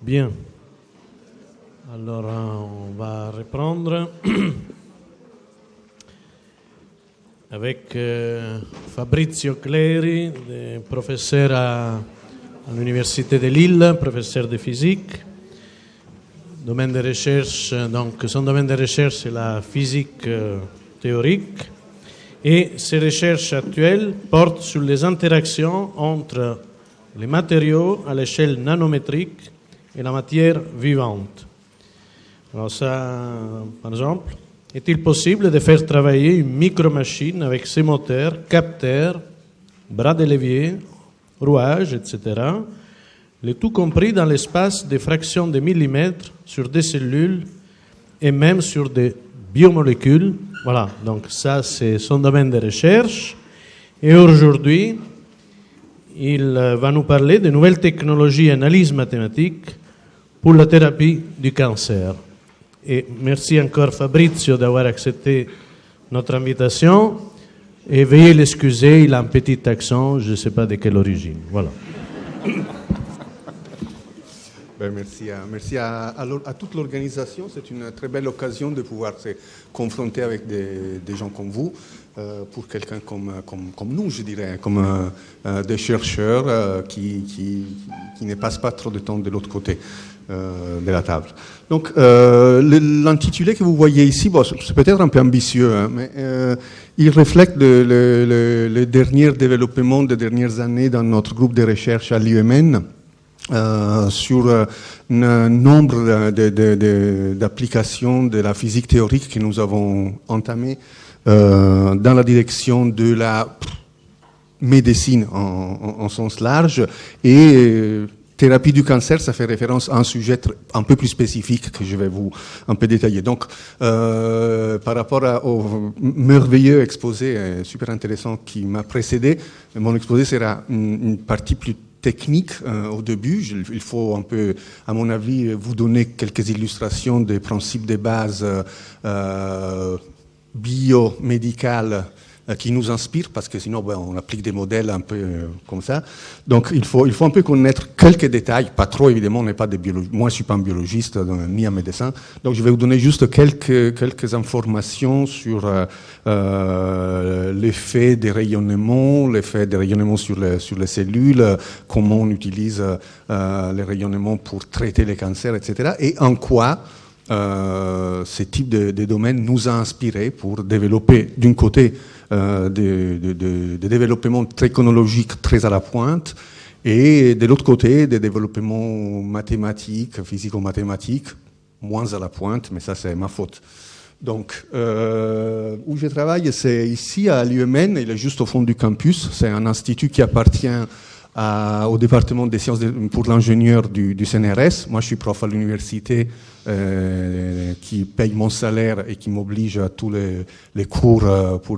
Bien. Alors, on va reprendre avec Fabrizio Cleri, professeur à l'Université de Lille, professeur de physique. Domaine de recherche, donc son domaine de recherche c'est la physique théorique et ses recherches actuelles portent sur les interactions entre les matériaux à l'échelle nanométrique et la matière vivante. Alors ça, par exemple, est-il possible de faire travailler une micro-machine avec ses moteurs, capteurs, bras de levier, rouages, etc., le tout compris dans l'espace des fractions de millimètres sur des cellules et même sur des biomolécules. Voilà, donc ça c'est son domaine de recherche. Et aujourd'hui, il va nous parler de nouvelles technologies et analyses mathématiques pour la thérapie du cancer. Et merci encore Fabrizio d'avoir accepté notre invitation. Et veuillez l'excuser, il a un petit accent, je ne sais pas de quelle origine. Voilà. Merci à toute l'organisation. C'est une très belle occasion de pouvoir se confronter avec des gens comme vous, pour quelqu'un comme nous, je dirais, comme des chercheurs qui ne passent pas trop de temps de l'autre côté de la table. Donc, l'intitulé que vous voyez ici, bon, c'est peut-être un peu ambitieux, hein, mais il reflète le dernier développement des dernières années dans notre groupe de recherche à l'UMN. Sur un nombre d'applications de la physique théorique que nous avons entamées dans la direction de la médecine en sens large et thérapie du cancer, ça fait référence à un sujet un peu plus spécifique que je vais vous un peu détailler. Donc, par rapport au merveilleux exposé super intéressant qui m'a précédé, mon exposé sera une partie plus technique au début. Il faut un peu, à mon avis, vous donner quelques illustrations des principes de base biomédicales qui nous inspirent, parce que sinon on applique des modèles un peu comme ça. Donc il faut un peu connaître quelques détails, pas trop évidemment, on n'est pas des biologistes. Moi je suis pas un biologiste ni un médecin, donc je vais vous donner juste quelques informations sur l'effet des rayonnements, sur les cellules, comment on utilise les rayonnements pour traiter les cancers, etc. Et en quoi ce type de domaine nous a inspirés pour développer d'un côté des développements technologiques très à la pointe et de l'autre côté des développements mathématiques, physico-mathématiques, moins à la pointe, mais ça c'est ma faute. Donc, où je travaille, c'est ici à l'UMN, il est juste au fond du campus, c'est un institut qui appartient au département des sciences pour l'ingénieur du CNRS. Moi, je suis prof à l'université qui paye mon salaire et qui m'oblige à tous les cours pour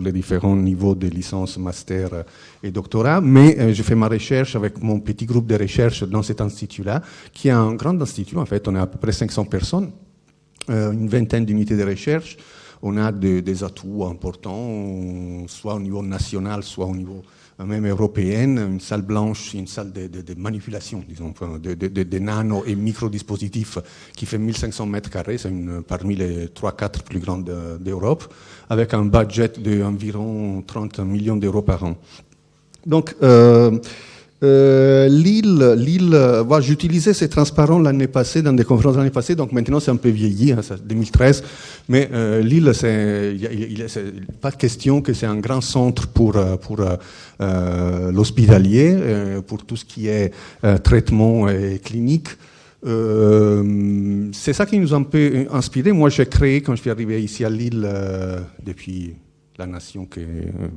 les différents niveaux de licence, master et doctorat. Mais je fais ma recherche avec mon petit groupe de recherche dans cet institut-là, qui est un grand institut. En fait, on est à peu près 500 personnes, une vingtaine d'unités de recherche. On a des atouts importants, soit au niveau national, soit au niveau même européenne, une salle blanche, une salle de manipulation, disons, de nano et micro-dispositifs qui fait 1500 mètres carrés, c'est parmi les 3-4 plus grandes d'Europe, avec un budget d'environ 30 millions d'euros par an. Donc, Lille, j'utilisais ces transparents l'année passée, dans des conférences l'année passée, donc maintenant c'est un peu vieilli, hein, c'est 2013, mais Lille, c'est pas question que c'est un grand centre pour l'hospitalier, pour tout ce qui est traitement clinique. C'est ça qui nous a un peu inspiré. Moi, j'ai créé, quand je suis arrivé ici à Lille, depuis la nation que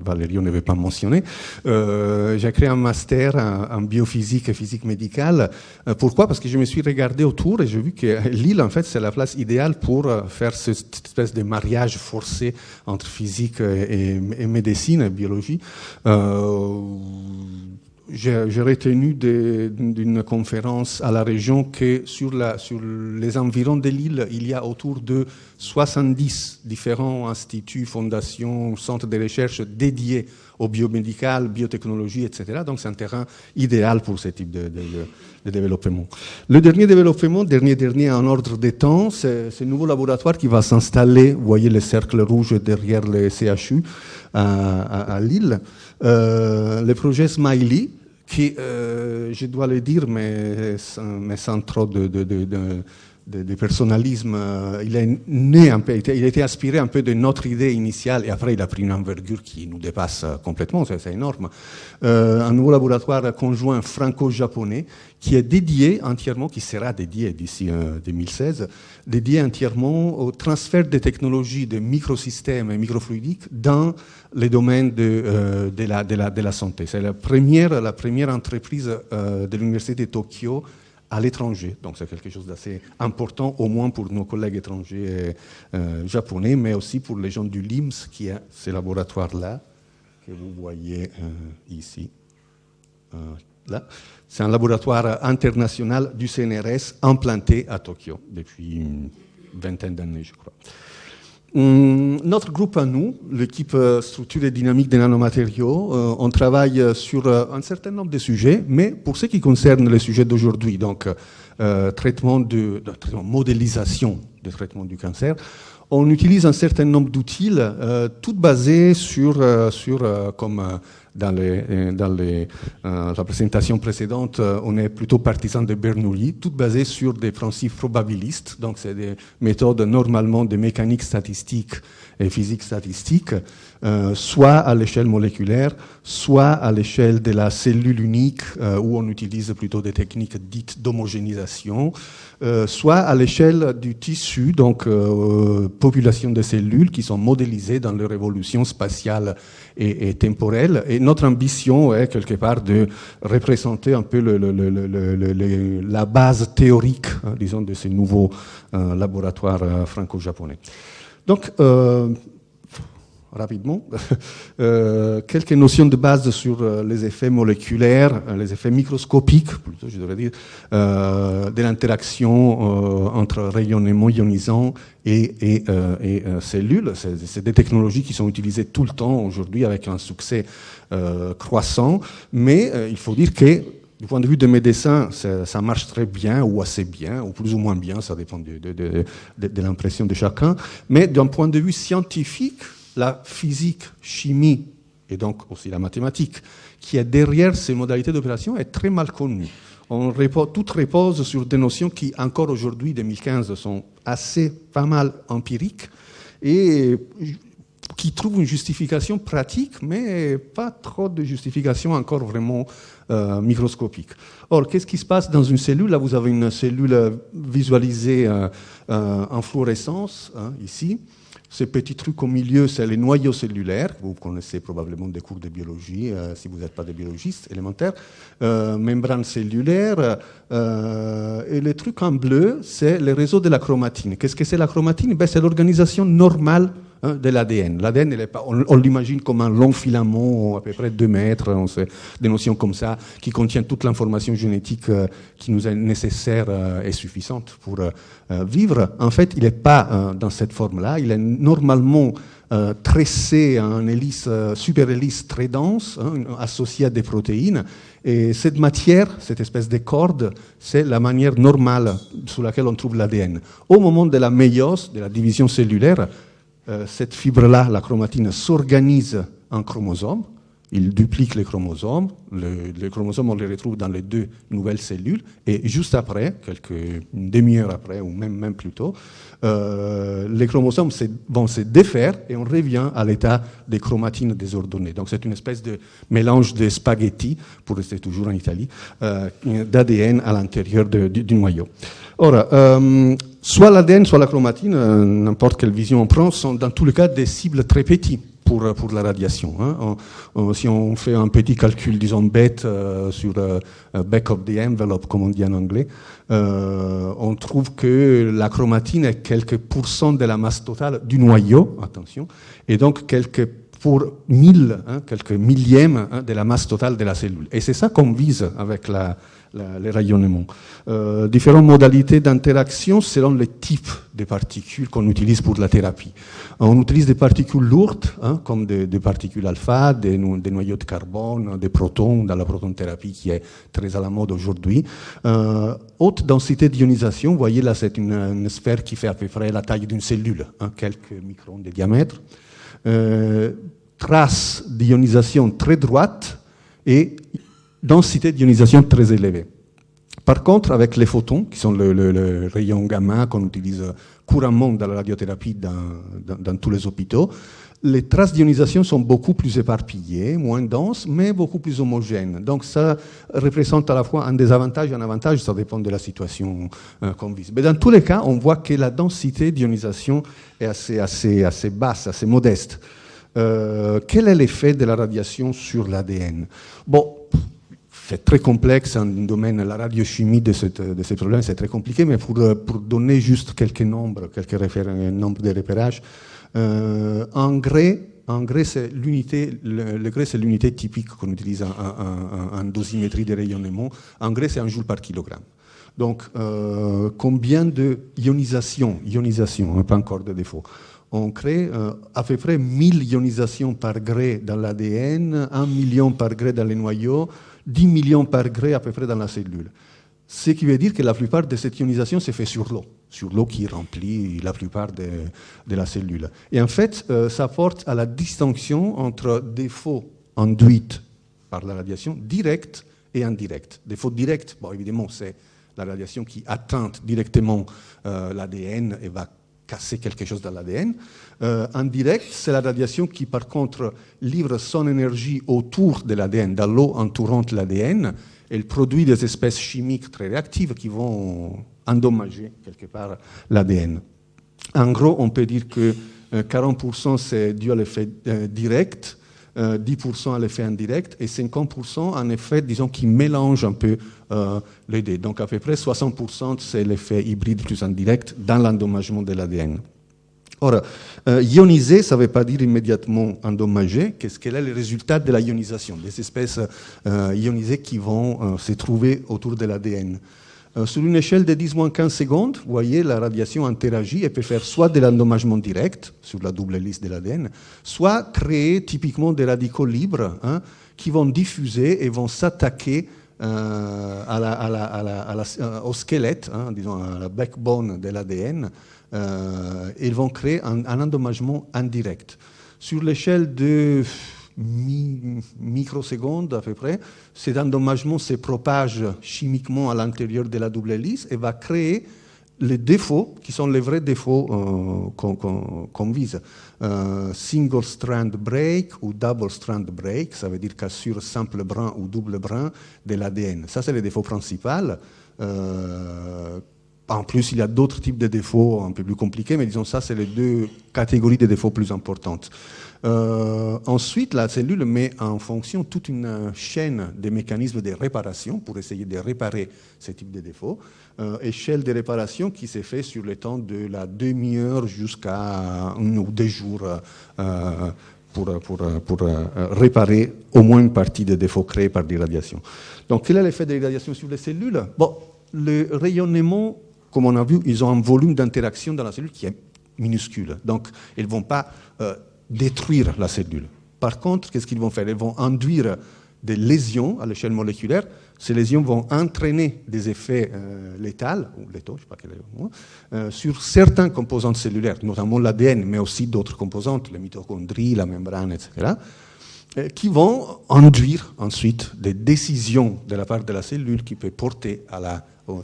Valerio ne veut pas mentionner, j'ai créé un master en biophysique et physique médicale. Pourquoi ? Parce que je me suis regardé autour et j'ai vu que Lille, en fait, c'est la place idéale pour faire cette espèce de mariage forcé entre physique et médecine et biologie. J'ai retenu d'une conférence à la région que sur les environs de l'île, il y a autour de 70 différents instituts, fondations, centres de recherche dédiés au biomédical, biotechnologie, etc. Donc c'est un terrain idéal pour ce type de développement. Le dernier en ordre de temps, c'est ce nouveau laboratoire qui va s'installer, vous voyez le cercle rouge derrière le CHU à Lille, le projet Smiley, qui, je dois le dire, mais sans trop de personnalisme, il est né un peu, il a été aspiré un peu de notre idée initiale et après il a pris une envergure qui nous dépasse complètement, c'est énorme. Un nouveau laboratoire conjoint franco-japonais qui est dédié entièrement, qui sera dédié d'ici 2016, dédié entièrement au transfert des technologies de microsystèmes et microfluidiques dans les domaines de la santé. C'est la première entreprise de l'Université de Tokyo à l'étranger. Donc c'est quelque chose d'assez important, au moins pour nos collègues étrangers japonais, mais aussi pour les gens du LIMS, qui est ce laboratoire-là, que vous voyez ici. Là. C'est un laboratoire international du CNRS implanté à Tokyo depuis une vingtaine d'années, je crois. Notre groupe à nous, l'équipe structure et dynamique des nanomatériaux, on travaille sur un certain nombre de sujets, mais pour ce qui concerne les sujets d'aujourd'hui, donc modélisation des traitements du cancer, on utilise un certain nombre d'outils, tout basés sur comme dans la présentation précédente, on est plutôt partisan de Bernoulli, tout basé sur des principes probabilistes, donc c'est des méthodes normalement de mécanique statistique et physique statistique, soit à l'échelle moléculaire, soit à l'échelle de la cellule unique, où on utilise plutôt des techniques dites d'homogénéisation, soit à l'échelle du tissu, donc population de cellules qui sont modélisées dans leur évolution spatiale et temporelle. Et notre ambition est quelque part de représenter un peu la base théorique, disons, de ces nouveaux laboratoires franco-japonais. Donc, rapidement, quelques notions de base sur les effets moléculaires, les effets microscopiques, plutôt, je devrais dire, de l'interaction entre rayonnement ionisant et cellules. C'est des technologies qui sont utilisées tout le temps aujourd'hui avec un succès croissant, mais il faut dire que du point de vue des médecins, ça marche très bien ou assez bien, ou plus ou moins bien, ça dépend de l'impression de chacun, mais d'un point de vue scientifique, la physique, chimie et donc aussi la mathématique qui est derrière ces modalités d'opération est très mal connue. Tout repose sur des notions qui, encore aujourd'hui, 2015, sont pas mal empiriques et qui trouvent une justification pratique, mais pas trop de justification encore vraiment microscopique. Or, qu'est-ce qui se passe dans une cellule? Là, vous avez une cellule visualisée en fluorescence, ici. Ce petit truc au milieu, c'est les noyaux cellulaires. Vous connaissez probablement des cours de biologie, si vous n'êtes pas des biologistes élémentaires. Membrane cellulaire. Et le truc en bleu, c'est le réseau de la chromatine. Qu'est-ce que c'est la chromatine? C'est l'organisation normale de l'ADN. L'ADN, on l'imagine comme un long filament, à peu près 2 mètres, des notions comme ça, qui contient toute l'information génétique qui nous est nécessaire et suffisante pour vivre. En fait, il n'est pas dans cette forme-là. Il est normalement tressé à une hélice, super hélice très dense, associée à des protéines. Et cette matière, cette espèce de corde, c'est la manière normale sous laquelle on trouve l'ADN. Au moment de la méiose, de la division cellulaire, cette fibre-là, la chromatine, s'organise en chromosomes. Il duplique les chromosomes. Les chromosomes, on les retrouve dans les 2 nouvelles cellules. Et juste après, une demi-heure après, ou même plus tôt, les chromosomes vont se défaire et on revient à l'état des chromatines désordonnées. Donc c'est une espèce de mélange de spaghettis, pour rester toujours en Italie, d'ADN à l'intérieur du noyau. Or, soit l'ADN, soit la chromatine, n'importe quelle vision on prend, sont dans tous les cas des cibles très petites pour la radiation. Si on fait un petit calcul, disons bête, sur back of the envelope, comme on dit en anglais, on trouve que la chromatine est quelques pourcents de la masse totale du noyau, attention, et donc quelques pour 1000, quelques millièmes de la masse totale de la cellule. Et c'est ça qu'on vise avec les rayonnements. Différentes modalités d'interaction selon les types de particules qu'on utilise pour la thérapie. On utilise des particules lourdes, comme des particules alpha, des noyaux de carbone, des protons, dans la protonthérapie qui est très à la mode aujourd'hui. Haute densité d'ionisation, vous voyez là, c'est une sphère qui fait à peu près la taille d'une cellule, quelques microns de diamètre. Trace d'ionisation très droite et densité d'ionisation très élevée. Par contre, avec les photons, qui sont le rayon gamma qu'on utilise couramment dans la radiothérapie dans tous les hôpitaux, les traces d'ionisation sont beaucoup plus éparpillées, moins denses, mais beaucoup plus homogènes. Donc ça représente à la fois un désavantage et un avantage, ça dépend de la situation qu'on vise. Mais dans tous les cas, on voit que la densité d'ionisation est assez basse, assez modeste. Quel est l'effet de la radiation sur l'ADN? Bon, c'est très complexe, un domaine, la radiochimie de ces problèmes, c'est très compliqué, mais pour donner juste quelques nombres, nombres de repérage, en gré, c'est l'unité, le gré, c'est l'unité typique qu'on utilise en dosimétrie de rayonnement. En gré, c'est 1 joule par kilogramme. Donc, combien de ionisation, pas encore de défaut. On crée à peu près 1000 ionisations par gré dans l'ADN, 1 million par gré dans les noyaux, 10 millions par gré à peu près dans la cellule. Ce qui veut dire que la plupart de cette ionisation se fait sur l'eau qui remplit la plupart de la cellule. Et en fait, ça porte à la distinction entre défauts induits par la radiation directe et indirecte. Défaut direct, bon, évidemment, c'est la radiation qui atteint directement l'ADN et va casser quelque chose dans l'ADN. Indirect, c'est la radiation qui, par contre, livre son énergie autour de l'ADN, dans l'eau entourant l'ADN. Elle produit des espèces chimiques très réactives qui vont endommager quelque part l'ADN. En gros, on peut dire que 40% c'est dû à l'effet direct, 10% à l'effet indirect et 50% en effet, disons, qui mélange un peu les deux. Donc à peu près 60% c'est l'effet hybride plus indirect dans l'endommagement de l'ADN. Or, ioniser, ça ne veut pas dire immédiatement endommager. Quel est le résultat de la ionisation? Des espèces ionisées qui vont se trouver autour de l'ADN. Sur une échelle de 10-15 secondes, vous voyez, la radiation interagit et peut faire soit de l'endommagement direct sur la double hélice de l'ADN, soit créer typiquement des radicaux libres qui vont diffuser et vont s'attaquer au squelette, disons à la backbone de l'ADN. Ils vont créer un endommagement indirect. Sur l'échelle de microsecondes à peu près, cet endommagement se propage chimiquement à l'intérieur de la double hélice et va créer les défauts qui sont les vrais défauts qu'on vise. Single strand break ou double strand break, ça veut dire cassure simple brin ou double brin de l'ADN. Ça, c'est le défaut principal. En plus, il y a d'autres types de défauts un peu plus compliqués, mais disons ça, c'est les deux catégories de défauts plus importantes. Ensuite, la cellule met en fonction toute une chaîne de mécanismes de réparation pour essayer de réparer ce type de défauts. Échelle de réparation qui s'est fait sur le temps de la demi-heure jusqu'à 1 ou 2 jours pour réparer au moins une partie des défauts créés par l'irradiation. Donc, quel est l'effet de l'irradiation sur les cellules? Bon, le rayonnement, comme on a vu, ils ont un volume d'interaction dans la cellule qui est minuscule. Donc, ils ne vont pas détruire la cellule. Par contre, qu'est-ce qu'ils vont faire? Ils vont induire des lésions à l'échelle moléculaire. Ces lésions vont entraîner des effets létaux, je sais pas quel est le mot, sur certains composants cellulaires, notamment l'ADN, mais aussi d'autres composantes, les mitochondries, la membrane, etc., qui vont induire ensuite des décisions de la part de la cellule qui peut porter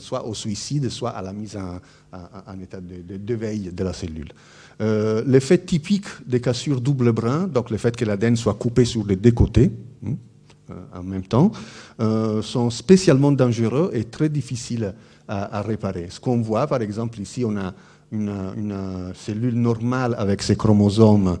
soit au suicide, soit à la mise en état de veille de la cellule. L'effet typique des cassures double brin, donc le fait que l'ADN soit coupé sur les deux côtés en même temps, sont spécialement dangereux et très difficiles à réparer. Ce qu'on voit, par exemple, ici, on a une cellule normale avec ses chromosomes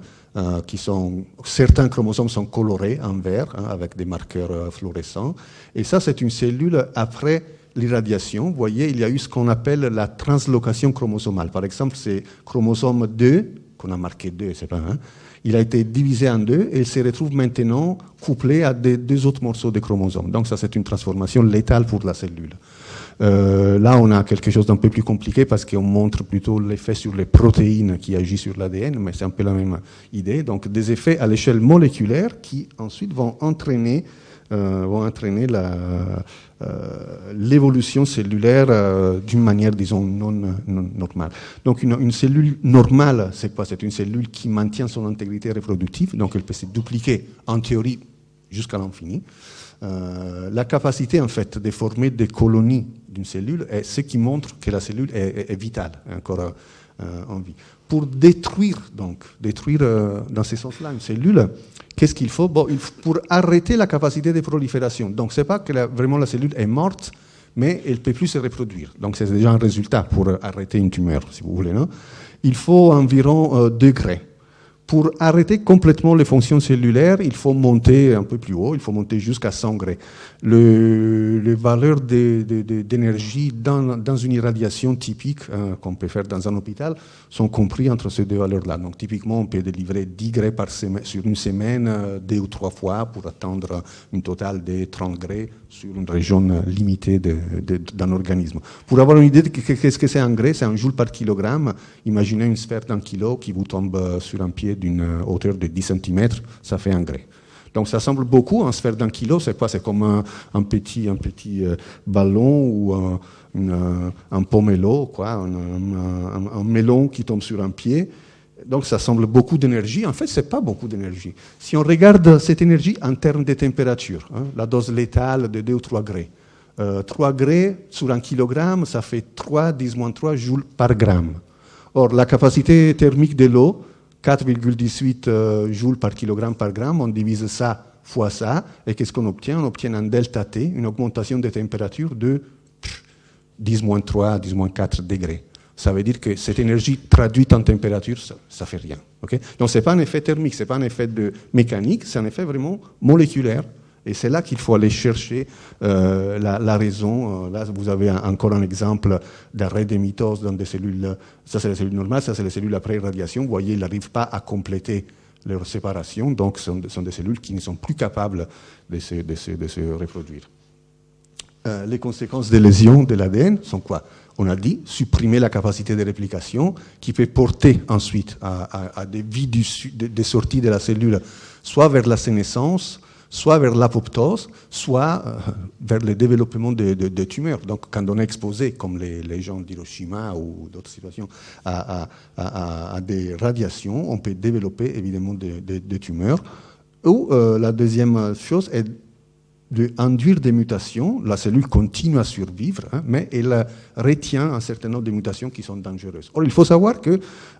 certains chromosomes sont colorés en vert, avec des marqueurs fluorescents. Et ça, c'est une cellule après l'irradiation. Vous voyez, il y a eu ce qu'on appelle la translocation chromosomale. Par exemple, c'est chromosome 2 qu'on a marqué 2, c'est pas 1. Il a été divisé en 2 et il se retrouve maintenant couplé à deux autres morceaux de chromosomes. Donc ça, c'est une transformation létale pour la cellule. Là, on a quelque chose d'un peu plus compliqué parce qu'on montre plutôt l'effet sur les protéines qui agissent sur l'ADN, mais c'est un peu la même idée. Donc des effets à l'échelle moléculaire qui ensuite vont entraîner l'évolution cellulaire d'une manière, disons, non normale. Donc une cellule normale, c'est quoi? C'est une cellule qui maintient son intégrité reproductive, donc elle peut se dupliquer en théorie jusqu'à l'infini. La capacité, en fait, de former des colonies d'une cellule est ce qui montre que la cellule est vitale, encore en vie. Pour détruire dans ce sens-là une cellule, qu'est-ce qu'il faut? Pour arrêter la capacité de prolifération. Donc, ce n'est pas que vraiment la cellule est morte, mais elle ne peut plus se reproduire. Donc, c'est déjà un résultat pour arrêter une tumeur, si vous voulez. Non? Il faut environ 2 degrés. Pour arrêter complètement les fonctions cellulaires, il faut monter un peu plus haut, il faut monter jusqu'à 100 degrés. Les valeurs d'énergie dans une irradiation typique qu'on peut faire dans un hôpital sont comprises entre ces 2 valeurs-là. Donc typiquement, on peut délivrer 10 degrés par semaine, sur une semaine, 2 ou 3 fois pour atteindre une totale de 30 degrés sur une région limitée d'un organisme. Pour avoir une idée de qu'est-ce que c'est un degré, c'est un joule par kilogramme. Imaginez une sphère d'1 kilo qui vous tombe sur un pied d'une hauteur de 10 cm, ça fait un degré. Donc ça semble beaucoup, une sphère d'1 kilo, c'est quoi? C'est comme un petit ballon ou un pomelo, quoi, un melon qui tombe sur un pied. Donc ça semble beaucoup d'énergie. En fait, ce n'est pas beaucoup d'énergie. Si on regarde cette énergie en termes de température, la dose létale de 2 ou 3 degrés, 3 degrés sur 1 kilogramme, ça fait 3, 10-3 joules par gramme. Or, la capacité thermique de l'eau, 4,18 joules par kilogramme par gramme, on divise ça fois ça, et qu'est-ce qu'on obtient? On obtient un delta T, une augmentation de température de 10-3, 10-4 degrés. Ça veut dire que cette énergie traduite en température, ça fait rien. Okay? Donc ce n'est pas un effet thermique, ce n'est pas un effet mécanique, c'est un effet vraiment moléculaire. Et c'est là qu'il faut aller chercher la raison. Là, vous avez encore un exemple d'arrêt de mitose dans des cellules. Ça, c'est les cellules normales, ça, c'est les cellules après irradiation. Vous voyez, ils n'arrivent pas à compléter leur séparation. Donc, ce sont des cellules qui ne sont plus capables de se reproduire. Les conséquences des lésions de l'ADN sont quoi? On a dit supprimer la capacité de réplication qui peut porter ensuite à des vies des sorties de la cellule, soit vers la sénescence, soit vers l'apoptose, soit vers le développement de tumeurs. Donc, quand on est exposé, comme les gens d'Hiroshima ou d'autres situations, à des radiations, on peut développer évidemment des tumeurs. Ou la deuxième chose est d'induire des mutations. La cellule continue à survivre, mais elle retient un certain nombre de mutations qui sont dangereuses. Or, il faut savoir que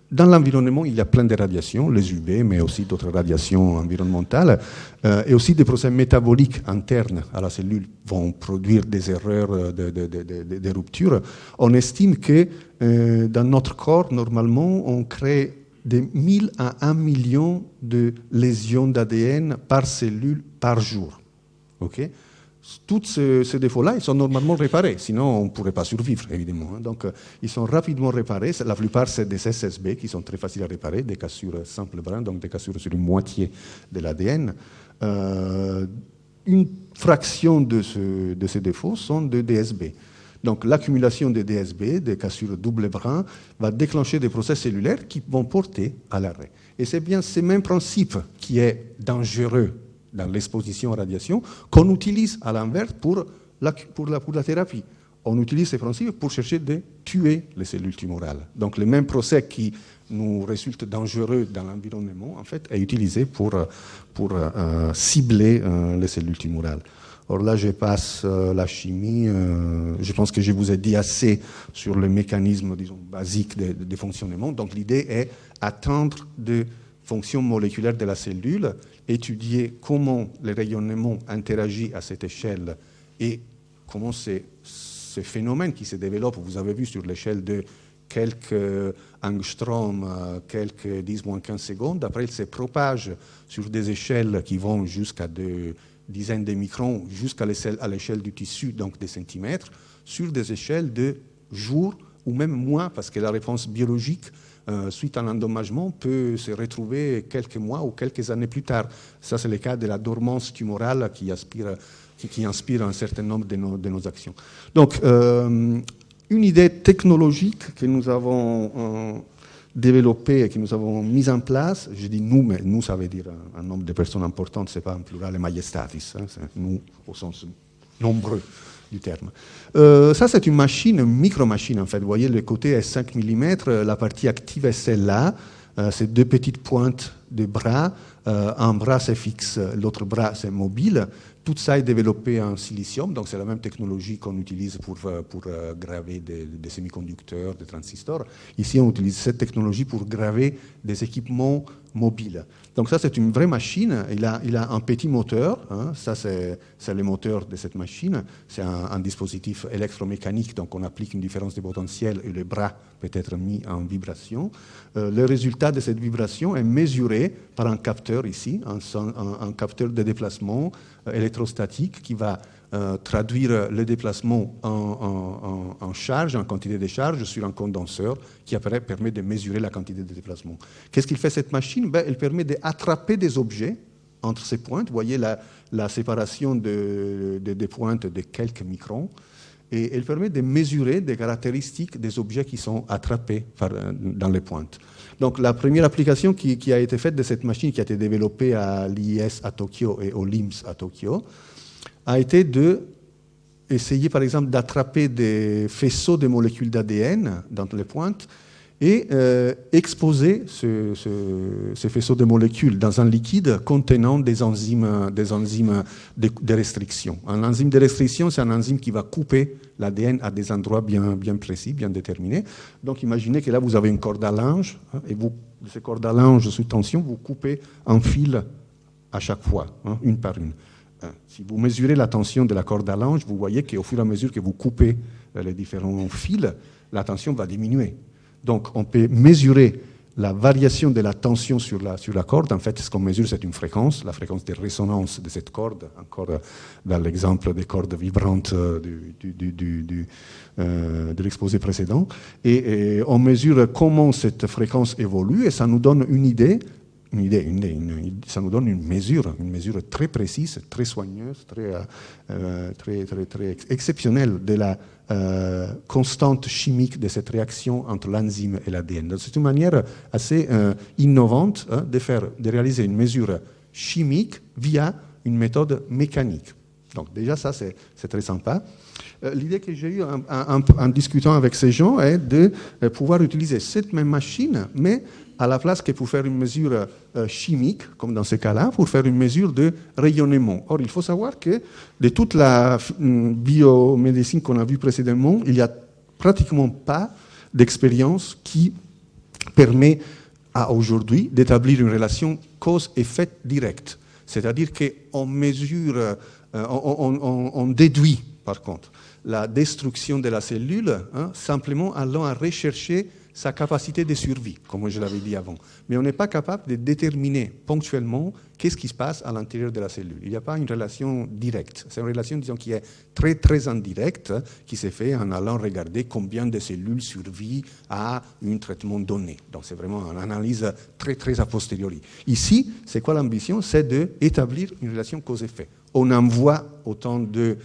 dans l'environnement, il y a plein de radiations, les UV, mais aussi d'autres radiations environnementales, et aussi des procès métaboliques internes à la cellule vont produire des erreurs de rupture. On estime que dans notre corps, normalement, on crée de 1000 à 1 million de lésions d'ADN par cellule par jour. Okay? Tous ces défauts-là, ils sont normalement réparés, sinon on ne pourrait pas survivre, évidemment. Donc, ils sont rapidement réparés. La plupart, c'est des SSB qui sont très faciles à réparer, des cassures simples brins, donc des cassures sur une moitié de l'ADN. Une fraction de ces défauts sont de DSB. Donc, l'accumulation des DSB, des cassures double brin, va déclencher des process cellulaires qui vont porter à l'arrêt. Et c'est bien ce même principe qui est dangereux dans l'exposition aux radiations, qu'on utilise à l'inverse pour la thérapie. On utilise ces principes pour chercher de tuer les cellules tumorales. Donc le même procès qui nous résulte dangereux dans l'environnement, en fait, est utilisé pour cibler les cellules tumorales. Or là, je passe la chimie. Je pense que je vous ai dit assez sur le mécanisme, disons, basique de fonctionnement. Donc l'idée est atteindre des fonctions moléculaires de la cellule, étudier comment le rayonnement interagit à cette échelle et comment ces phénomènes qui se développent, vous avez vu sur l'échelle de quelques angstroms, quelques 10-15 secondes, après ils se propagent sur des échelles qui vont jusqu'à des dizaines de microns, jusqu'à l'échelle du tissu, donc des centimètres, sur des échelles de jours ou même moins, parce que la réponse biologique, suite à l'endommagement, peut se retrouver quelques mois ou quelques années plus tard. Ça, c'est le cas de la dormance tumorale qui inspire un certain nombre de nos actions. Donc, une idée technologique que nous avons développée et que nous avons mise en place, je dis nous, mais nous, ça veut dire un nombre de personnes importantes, ce n'est pas un plurale majestatis, hein, c'est nous au sens nombreux du terme. Ça, c'est une machine, une micro-machine, en fait. Vous voyez, le côté est 5 mm, la partie active est celle-là. C'est 2 petites pointes de bras. Un bras, c'est fixe, l'autre bras, c'est mobile. Tout ça est développé en silicium, donc c'est la même technologie qu'on utilise pour graver des semi-conducteurs, des transistors. Ici, on utilise cette technologie pour graver des équipements mobiles. Donc ça, c'est une vraie machine. Il a un petit moteur. Hein. Ça, c'est le moteur de cette machine. C'est un dispositif électromécanique, donc on applique une différence de potentiel et le bras peut être mis en vibration. Le résultat de cette vibration est mesuré par un capteur ici, un capteur de déplacement électrostatique qui va traduire le déplacement en charge, en quantité de charge sur un condenseur qui après permet de mesurer la quantité de déplacement. Qu'est-ce qu'il fait cette machine? Elle permet d'attraper des objets entre ces pointes. Vous voyez la séparation des pointes de quelques microns. Et elle permet de mesurer des caractéristiques des objets qui sont attrapés dans les pointes. Donc la première application qui a été faite de cette machine, qui a été développée à l'IS à Tokyo et au LIMS à Tokyo, a été d'essayer par exemple d'attraper des faisceaux de molécules d'ADN dans les pointes et exposer ces faisceaux de molécules dans un liquide contenant des enzymes de restriction. Un enzyme de restriction, c'est un enzyme qui va couper l'ADN à des endroits bien précis, bien déterminés. Donc imaginez que là, vous avez une corde à linge, hein, et ces cordes à linge sous tension, vous coupez un fil à chaque fois, hein, une par une. Si vous mesurez la tension de la corde à linge, vous voyez qu'au fur et à mesure que vous coupez les différents fils, la tension va diminuer. Donc, on peut mesurer la variation de la tension sur la corde. En fait, ce qu'on mesure, c'est une fréquence, la fréquence de résonance de cette corde, encore dans l'exemple des cordes vibrantes de l'exposé précédent. Et on mesure comment cette fréquence évolue et ça nous donne une idée. Ça nous donne une mesure très précise, très soigneuse, très exceptionnelle de la constante chimique de cette réaction entre l'enzyme et l'ADN. C'est une manière assez innovante de réaliser une mesure chimique via une méthode mécanique. Donc déjà ça c'est très sympa. L'idée que j'ai eue en discutant avec ces gens est de pouvoir utiliser cette même machine, mais à la place que pour faire une mesure chimique, comme dans ce cas-là, pour faire une mesure de rayonnement. Or, il faut savoir que de toute la biomédecine qu'on a vue précédemment, il n'y a pratiquement pas d'expérience qui permet à aujourd'hui d'établir une relation cause-effet directe. C'est-à-dire qu'on mesure, on déduit, par contre, la destruction de la cellule, hein, simplement allant à rechercher sa capacité de survie, comme je l'avais dit avant. Mais on n'est pas capable de déterminer ponctuellement qu'est-ce qui se passe à l'intérieur de la cellule. Il n'y a pas une relation directe. C'est une relation, disons, qui est très, très indirecte, qui s'est faite en allant regarder combien de cellules survivent à un traitement donné. Donc c'est vraiment une analyse très, très a posteriori. Ici, c'est quoi l'ambition? C'est d'établir une relation cause-effet. On envoie autant de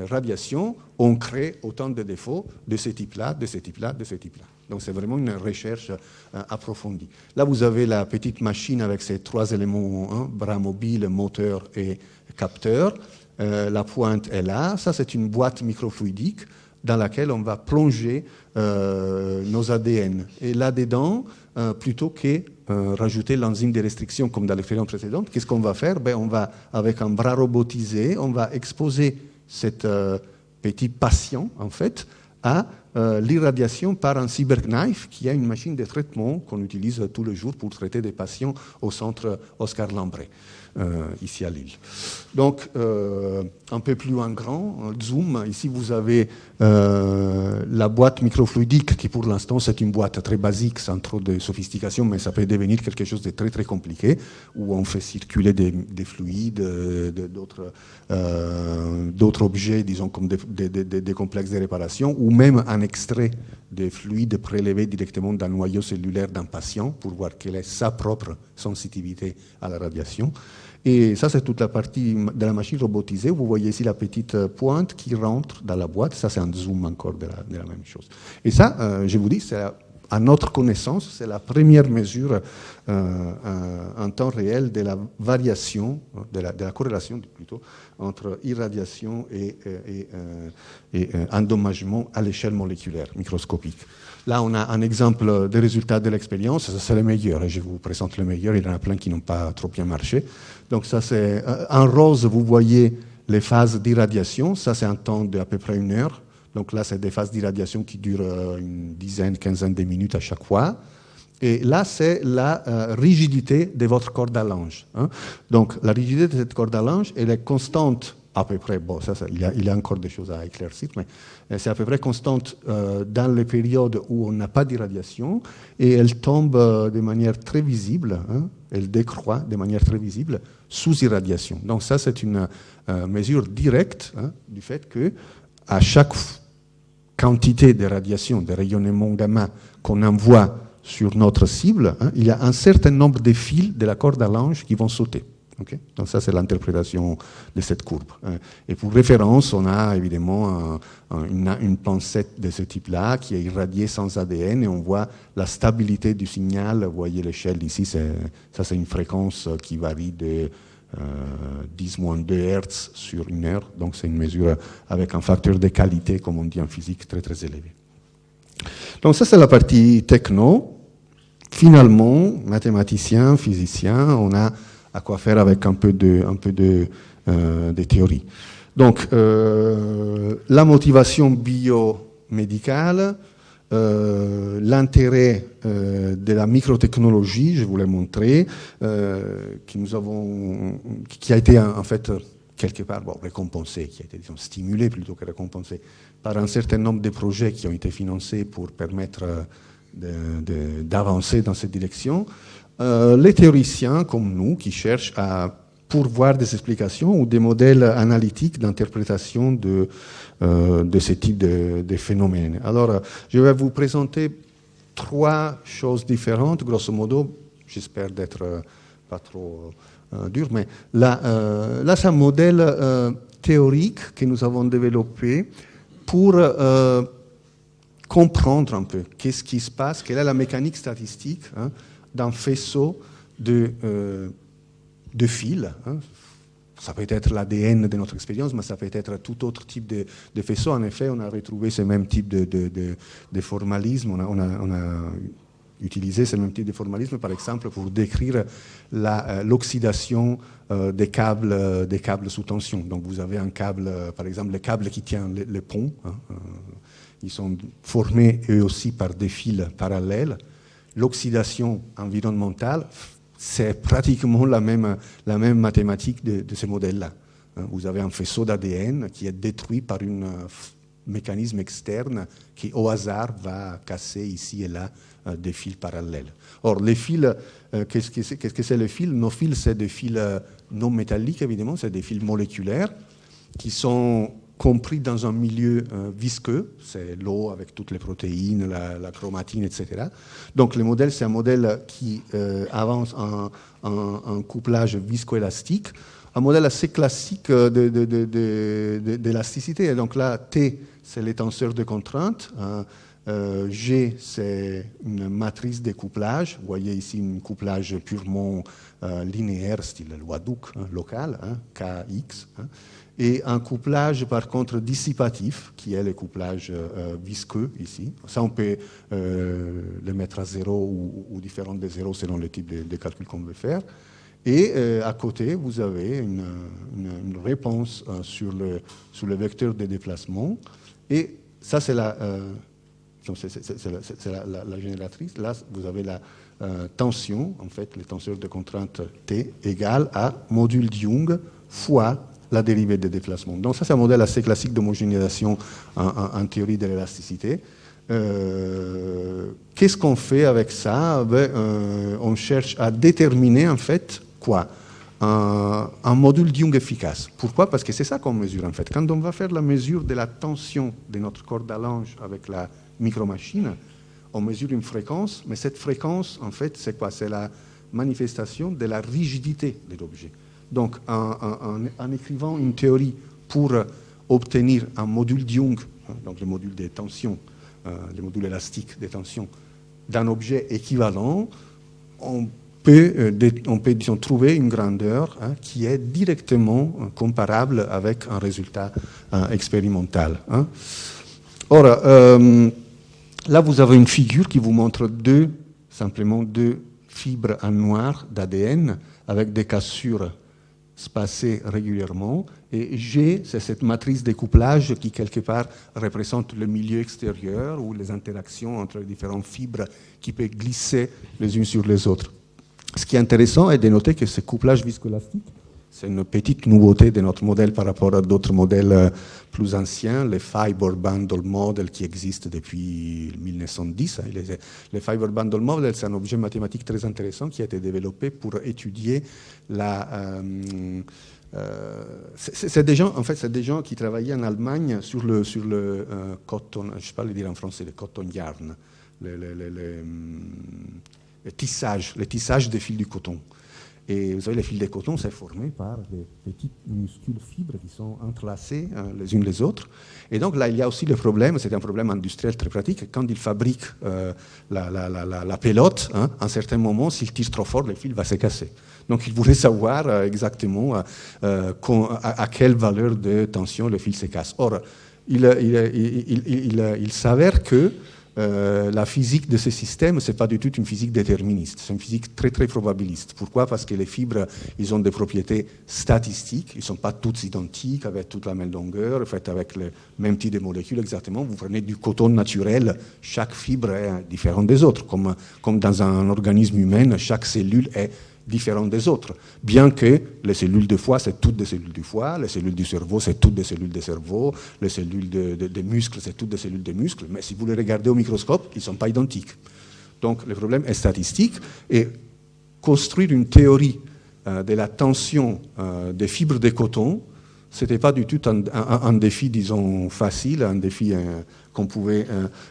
radiation, on crée autant de défauts de ce type-là, de ce type-là, de ce type-là. Donc c'est vraiment une recherche approfondie. Là, vous avez la petite machine avec ces 3 éléments, hein, bras mobile, moteur et capteur. La pointe est là. Ça, c'est une boîte microfluidique dans laquelle on va plonger nos ADN. Et là-dedans, plutôt que rajouter l'enzyme de restriction comme dans l'expérience précédente, qu'est-ce qu'on va faire? On va, avec un bras robotisé, on va exposer cet petit patient, en fait, à l'irradiation par un cyberknife, qui est une machine de traitement qu'on utilise tous les jours pour traiter des patients au centre Oscar Lambré, ici à Lille. Donc, un peu plus en grand, zoom, ici vous avez la boîte microfluidique, qui pour l'instant c'est une boîte très basique, sans trop de sophistication, mais ça peut devenir quelque chose de très très compliqué, où on fait circuler des fluides, d'autres objets, disons comme des complexes de réparation, ou même en extrait de fluide prélevé directement d'un noyau cellulaire d'un patient pour voir quelle est sa propre sensibilité à la radiation. Et ça, c'est toute la partie de la machine robotisée. Vous voyez ici la petite pointe qui rentre dans la boîte. Ça, c'est un zoom encore de la même chose. Et ça, je vous dis, c'est à notre connaissance, c'est la première mesure en temps réel de la variation, de la corrélation plutôt, entre irradiation et endommagement à l'échelle moléculaire, microscopique. Là, on a un exemple des résultats de l'expérience. Ça, c'est le meilleur. Et je vous présente le meilleur. Il y en a plein qui n'ont pas trop bien marché. Donc, ça, c'est en rose, vous voyez les phases d'irradiation. Ça, c'est un temps d'à peu près 1 heure. Donc là, c'est des phases d'irradiation qui durent une dizaine, quinzaine de minutes à chaque fois. Et là, c'est la rigidité de votre corde à linge. Hein. Donc, la rigidité de cette corde à linge, elle est constante à peu près. Bon, il y a encore des choses à éclaircir, mais c'est à peu près constante dans les périodes où on n'a pas d'irradiation, et elle tombe de manière très visible, hein, elle décroît de manière très visible sous irradiation. Donc ça, c'est une mesure directe, hein, du fait que à chaque quantité de radiation, de rayonnement gamma qu'on envoie sur notre cible, hein, il y a un certain nombre de fils de la corde à linge qui vont sauter. Okay. Donc ça, c'est l'interprétation de cette courbe. Et pour référence, on a évidemment une pincette de ce type-là qui est irradiée sans ADN, et on voit la stabilité du signal. Vous voyez l'échelle ici, ça c'est une fréquence qui varie de 10-2 Hz sur 1 heure. Donc c'est une mesure avec un facteur de qualité, comme on dit en physique, très très élevé. Donc ça, c'est la partie techno. Finalement, mathématicien, physicien, on a à quoi faire avec un peu de théorie. Donc, la motivation biomédicale, l'intérêt de la microtechnologie, je vous l'ai montré, qui a été en fait quelque part récompensé, qui a été stimulé plutôt que récompensé par un certain nombre de projets qui ont été financés pour permettre d'avancer dans cette direction. Les théoriciens comme nous qui cherchent à pourvoir des explications ou des modèles analytiques d'interprétation de ce type de phénomènes. Alors, je vais vous présenter 3 choses différentes, grosso modo. J'espère d'être pas trop dur, mais là c'est un modèle théorique que nous avons développé pour comprendre un peu qu'est-ce qui se passe, quelle est la mécanique statistique, hein, d'un faisceau de fils. Hein. Ça peut être l'ADN de notre expérience, mais ça peut être tout autre type de faisceau. En effet, on a retrouvé ce même type de formalisme. On a utilisé ce même type de formalisme, par exemple, pour décrire l'oxydation des câbles sous tension. Donc vous avez un câble, par exemple, le câble qui tient le pont. Hein, ils sont formés eux aussi par des fils parallèles. L'oxydation environnementale, c'est pratiquement la même mathématique de ce modèle-là. Vous avez un faisceau d'ADN qui est détruit par un mécanisme externe qui, au hasard, va casser ici et là des fils parallèles. Or, les fils, qu'est-ce que c'est le fil? Nos fils, c'est des fils non métalliques, évidemment, c'est des fils moléculaires qui sont compris dans un milieu visqueux, c'est l'eau avec toutes les protéines, la chromatine, etc. Donc le modèle, c'est un modèle qui avance en couplage viscoélastique, un modèle assez classique d'élasticité. Donc là, T, c'est les tenseurs de contrainte, G, c'est une matrice de couplage. Vous voyez ici un couplage purement linéaire, style loi d'Hooke, local, KX. Et un couplage, par contre, dissipatif, qui est le couplage visqueux, ici. Ça, on peut le mettre à 0 ou différent de 0 selon le type de calcul qu'on veut faire. Et à côté, vous avez une réponse sur le vecteur de déplacement. Et ça, c'est la génératrice. Là, vous avez la tension, en fait, les tenseurs de contrainte T égale à module de Young fois la dérivée des déplacements. Donc ça, c'est un modèle assez classique d'homogénéisation en théorie de l'élasticité. Qu'est-ce qu'on fait avec ça? On cherche à déterminer, en fait, quoi? un module Young efficace. Pourquoi? Parce que c'est ça qu'on mesure en fait. Quand on va faire la mesure de la tension de notre corde à linge avec la micromachine, on mesure une fréquence, mais cette fréquence, en fait, c'est quoi? C'est la manifestation de la rigidité de l'objet. Donc, en écrivant une théorie pour obtenir un module Young, donc le module des tensions, le module élastique des tensions, d'un objet équivalent, on peut disons, trouver une grandeur qui est directement comparable avec un résultat expérimental. Or, là, vous avez une figure qui vous montre simplement deux fibres en noir d'ADN avec des cassures spacées régulièrement. Et G, c'est cette matrice de couplage qui, quelque part, représente le milieu extérieur ou les interactions entre les différentes fibres qui peuvent glisser les unes sur les autres. Ce qui est intéressant est de noter que ce couplage viscoélastique, c'est une petite nouveauté de notre modèle par rapport à d'autres modèles plus anciens, les Fiber Bundle Model qui existent depuis 1910. Les Fiber Bundle Model, c'est un objet mathématique très intéressant qui a été développé pour étudier c'est des gens, en fait, c'est des gens qui travaillaient en Allemagne sur le cotton, je ne sais pas le dire en français, le cotton yarn, le tissage des fils du coton. Et vous savez, les fils de coton, c'est formé par des petites minuscules fibres qui sont entrelacées les unes les autres. Et donc là, il y a aussi le problème, c'est un problème industriel très pratique, quand ils fabriquent la pelote, à un certain moment, s'ils tirent trop fort, le fil va se casser. Donc ils voulaient savoir exactement à quelle valeur de tension le fil se casse. Or, il s'avère que la physique de ce système, ce n'est pas du tout une physique déterministe, c'est une physique très très probabiliste. Pourquoi? Parce que les fibres, ils ont des propriétés statistiques, ils ne sont pas toutes identiques, avec toute la même longueur, faites avec le même type de molécules exactement. Vous prenez du coton naturel, chaque fibre est différente des autres, comme dans un organisme humain, chaque cellule est différentes des autres, bien que les cellules de foie, c'est toutes des cellules du foie, les cellules du cerveau, c'est toutes des cellules de cerveau, les cellules des muscles, c'est toutes des cellules de muscles, mais si vous les regardez au microscope, ils ne sont pas identiques. Donc le problème est statistique, et construire une théorie de la tension des fibres de coton, ce n'était pas du tout un défi, disons, facile, un défi qu'on pouvait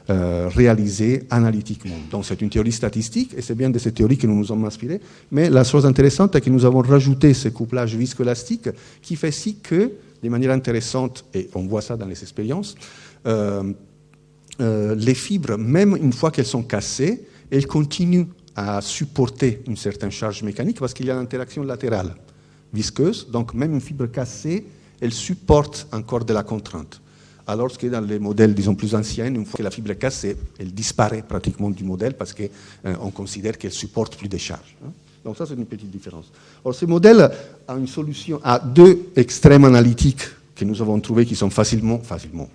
réaliser analytiquement. Donc c'est une théorie statistique, et c'est bien de cette théorie que nous nous sommes inspirés, mais la chose intéressante est que nous avons rajouté ce couplage viscoélastique qui fait si que, de manière intéressante, et on voit ça dans les expériences, les fibres, même une fois qu'elles sont cassées, elles continuent à supporter une certaine charge mécanique parce qu'il y a l'interaction latérale visqueuse, donc même une fibre cassée, elle supporte encore de la contrainte. Alors que dans les modèles, disons, plus anciens, une fois que la fibre est cassée, elle disparaît pratiquement du modèle parce qu'on considère qu'elle supporte plus de charges. Donc ça, c'est une petite différence. Alors ce modèle a une solution à deux extrêmes analytiques que nous avons trouvés qui sont facilement,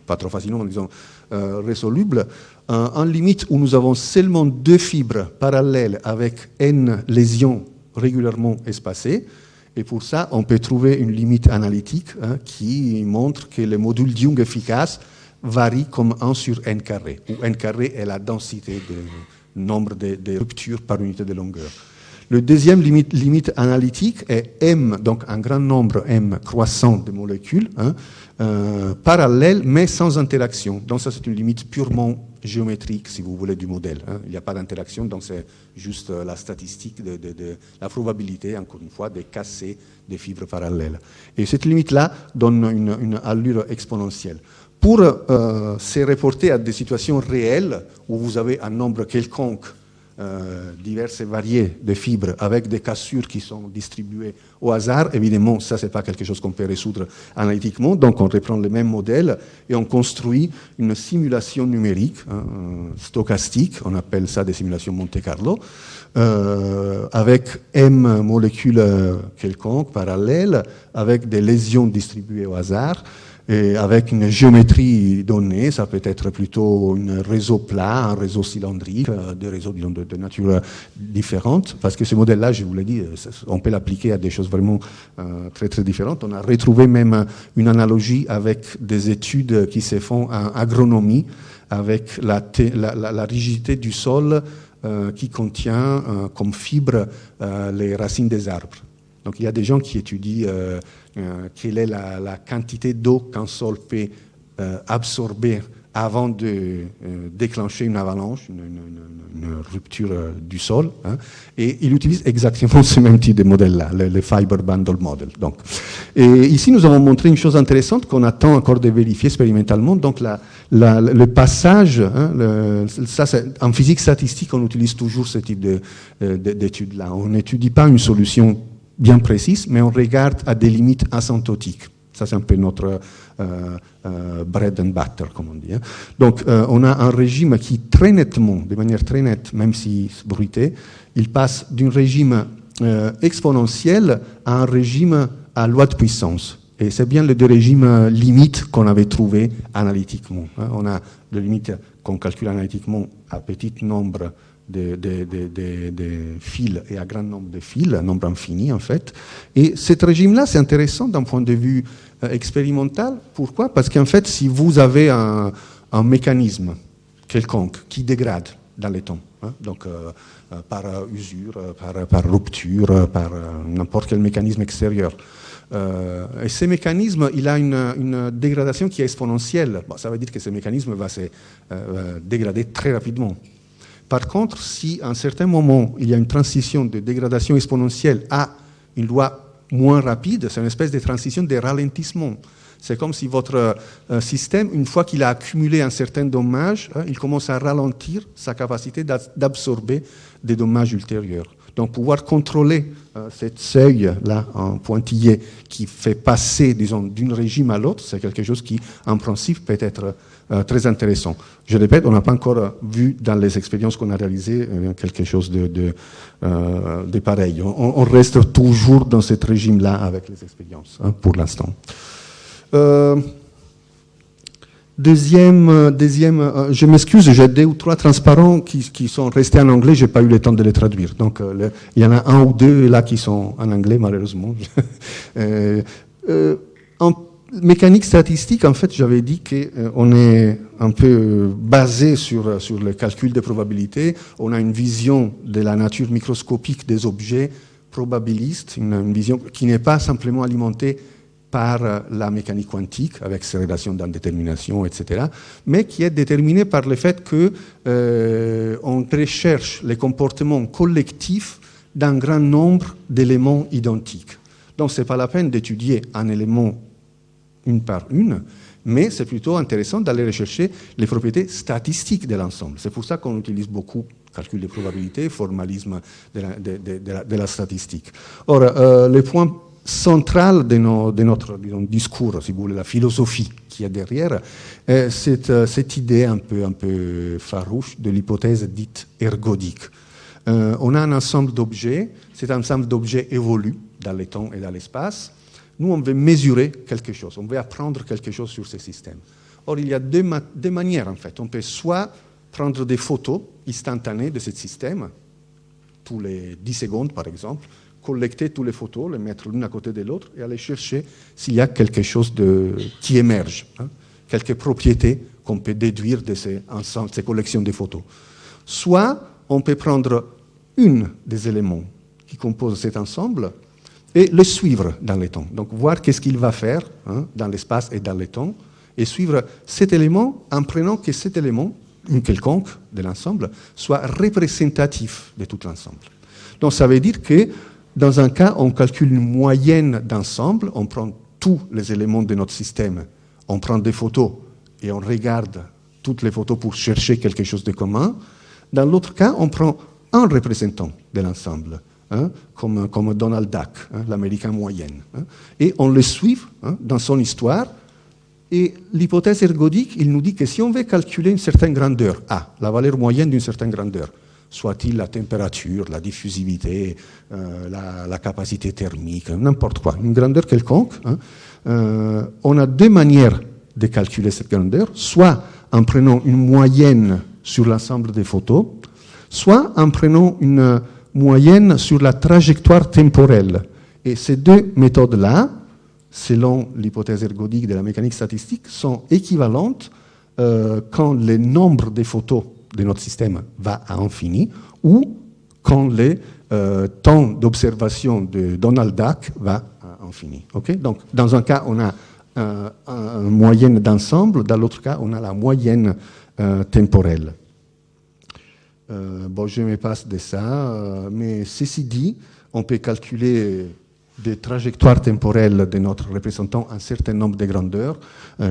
pas trop facilement, mais disons, résolubles, en limite où nous avons seulement deux fibres parallèles avec n lésions régulièrement espacées. Et pour ça, on peut trouver une limite analytique qui montre que le module Young efficace varie comme 1 sur n carré, où n carré est la densité du nombre de ruptures par unité de longueur. Le deuxième limite analytique est M, donc un grand nombre M croissant de molécules, parallèles mais sans interaction. Donc ça, c'est une limite purement géométrique, si vous voulez, du modèle. Il n'y a pas d'interaction, donc c'est juste la statistique de la probabilité, encore une fois, de casser des fibres parallèles. Et cette limite-là donne une allure exponentielle. Pour se reporter à des situations réelles où vous avez un nombre quelconque diverses et variées de fibres avec des cassures qui sont distribuées au hasard. Évidemment, ça, ce n'est pas quelque chose qu'on peut résoudre analytiquement. Donc, on reprend le même modèle et on construit une simulation numérique, stochastique, on appelle ça des simulations Monte Carlo, avec M molécules quelconques, parallèles, avec des lésions distribuées au hasard, et avec une géométrie donnée, ça peut être plutôt un réseau plat, un réseau cylindrique, des réseaux de nature différente, parce que ce modèle-là, je vous l'ai dit, on peut l'appliquer à des choses vraiment très très différentes. On a retrouvé même une analogie avec des études qui se font en agronomie, avec la rigidité du sol qui contient comme fibre les racines des arbres. Donc il y a des gens qui étudient quelle est la quantité d'eau qu'un sol peut absorber avant de déclencher une avalanche, une rupture du sol. Hein, et il utilise exactement ce même type de modèle-là, le Fiber Bundle Model. Donc. Et ici, nous avons montré une chose intéressante qu'on attend encore de vérifier expérimentalement. Donc, le passage, hein, en physique statistique, on utilise toujours ce type d'études-là. On n'étudie pas une solution bien précise, mais on regarde à des limites asymptotiques. Ça, c'est un peu notre bread and butter, comme on dit. Hein. Donc, on a un régime qui, très nettement, de manière très nette, même si bruité, il passe d'un régime exponentiel à un régime à loi de puissance. Et c'est bien les deux régimes limites qu'on avait trouvés analytiquement. Hein. On a des limites qu'on calcule analytiquement à petit nombre de fils et à grand nombre de fils, un nombre infini en fait. Et ce régime-là, c'est intéressant d'un point de vue expérimental. Pourquoi? Parce qu'en fait, si vous avez un mécanisme quelconque qui dégrade dans le temps, hein, donc par usure, par rupture, par n'importe quel mécanisme extérieur, et ce mécanisme, il a une dégradation qui est exponentielle. Bon, ça veut dire que ce mécanisme va se dégrader très rapidement. Par contre, si à un certain moment, il y a une transition de dégradation exponentielle à une loi moins rapide, c'est une espèce de transition de ralentissement. C'est comme si votre système, une fois qu'il a accumulé un certain dommage, hein, il commence à ralentir sa capacité d'absorber des dommages ultérieurs. Donc, pouvoir contrôler cette seuil-là en pointillé qui fait passer, disons, d'un régime à l'autre, c'est quelque chose qui, en principe, peut être très intéressant. Je répète, on n'a pas encore vu dans les expériences qu'on a réalisées quelque chose de pareil. On reste toujours dans ce régime-là avec les expériences, hein, pour l'instant. Deuxième, je m'excuse, j'ai 2 ou 3 transparents qui sont restés en anglais, je n'ai pas eu le temps de les traduire. Donc, il y en a 1 ou 2 là qui sont en anglais, malheureusement. En mécanique statistique, en fait, j'avais dit qu'on est un peu basé sur le calcul des probabilités. On a une vision de la nature microscopique des objets probabilistes, une vision qui n'est pas simplement alimentée par la mécanique quantique, avec ses relations d'indétermination, etc., mais qui est déterminée par le fait qu'on recherche les comportements collectifs d'un grand nombre d'éléments identiques. Donc, ce n'est pas la peine d'étudier un élément une par une, mais c'est plutôt intéressant d'aller rechercher les propriétés statistiques de l'ensemble. C'est pour ça qu'on utilise beaucoup calcul de probabilité, formalisme de la statistique. Or, le point central de notre disons, discours, si vous voulez, la philosophie qui est derrière, cette idée un peu farouche de l'hypothèse dite ergodique. On a un ensemble d'objets, cet ensemble d'objets évolue dans le temps et dans l'espace. Nous, on veut mesurer quelque chose, on veut apprendre quelque chose sur ces systèmes. Or, il y a deux manières, en fait. On peut soit prendre des photos instantanées de ce système, tous les 10 secondes, par exemple, collecter toutes les photos, les mettre l'une à côté de l'autre et aller chercher s'il y a quelque chose qui émerge, hein, quelques propriétés qu'on peut déduire de ces collections de photos. Soit on peut prendre une des éléments qui composent cet ensemble et le suivre dans le temps. Donc voir qu'est-ce qu'il va faire, hein, dans l'espace et dans le temps, et suivre cet élément en prenant que cet élément, une quelconque de l'ensemble, soit représentatif de tout l'ensemble. Donc ça veut dire que dans un cas, on calcule une moyenne d'ensemble, on prend tous les éléments de notre système, on prend des photos et on regarde toutes les photos pour chercher quelque chose de commun. Dans l'autre cas, on prend un représentant de l'ensemble, hein, comme Donald Duck, hein, l'Américain moyenne, hein, et on le suit, hein, dans son histoire. Et l'hypothèse ergodique, il nous dit que si on veut calculer une certaine grandeur, la valeur moyenne d'une certaine grandeur, soit-il la température, la diffusivité, la capacité thermique, n'importe quoi, une grandeur quelconque, hein, on a 2 manières de calculer cette grandeur, soit en prenant une moyenne sur l'ensemble des photos, soit en prenant une moyenne sur la trajectoire temporelle. Et ces 2 méthodes-là, selon l'hypothèse ergodique de la mécanique statistique, sont équivalentes quand le nombre de photos de notre système va à infini, ou quand le temps d'observation de Donald Duck va à infini. Okay? Donc, dans un cas, on a une moyenne d'ensemble, dans l'autre cas, on a la moyenne temporelle. Bon, je me passe de ça, mais ceci dit, on peut calculer des trajectoires temporelles de notre représentant un certain nombre de grandeurs,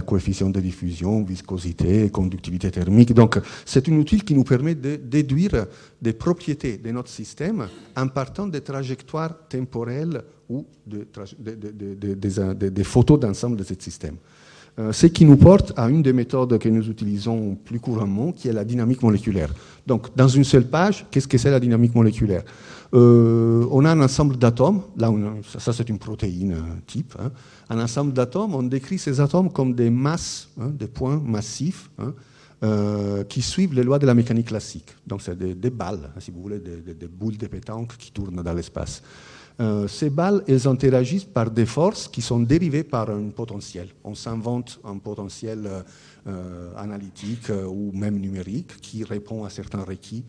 coefficient de diffusion, viscosité, conductivité thermique. Donc, c'est un outil qui nous permet de déduire des propriétés de notre système en partant des trajectoires temporelles ou des photos d'ensemble de ce système. Ce qui nous porte à une des méthodes que nous utilisons plus couramment, qui est la dynamique moléculaire. Donc, dans une seule page, qu'est-ce que c'est la dynamique moléculaire? On a un ensemble d'atomes, là, ça c'est une protéine type, hein. Un ensemble d'atomes, on décrit ces atomes comme des masses, hein, des points massifs, hein, qui suivent les lois de la mécanique classique. Donc, c'est des balles, si vous voulez, des boules de pétanque qui tournent dans l'espace. Ces balles, elles interagissent par des forces qui sont dérivées par un potentiel. On s'invente un potentiel analytique ou même numérique qui répond à certains requis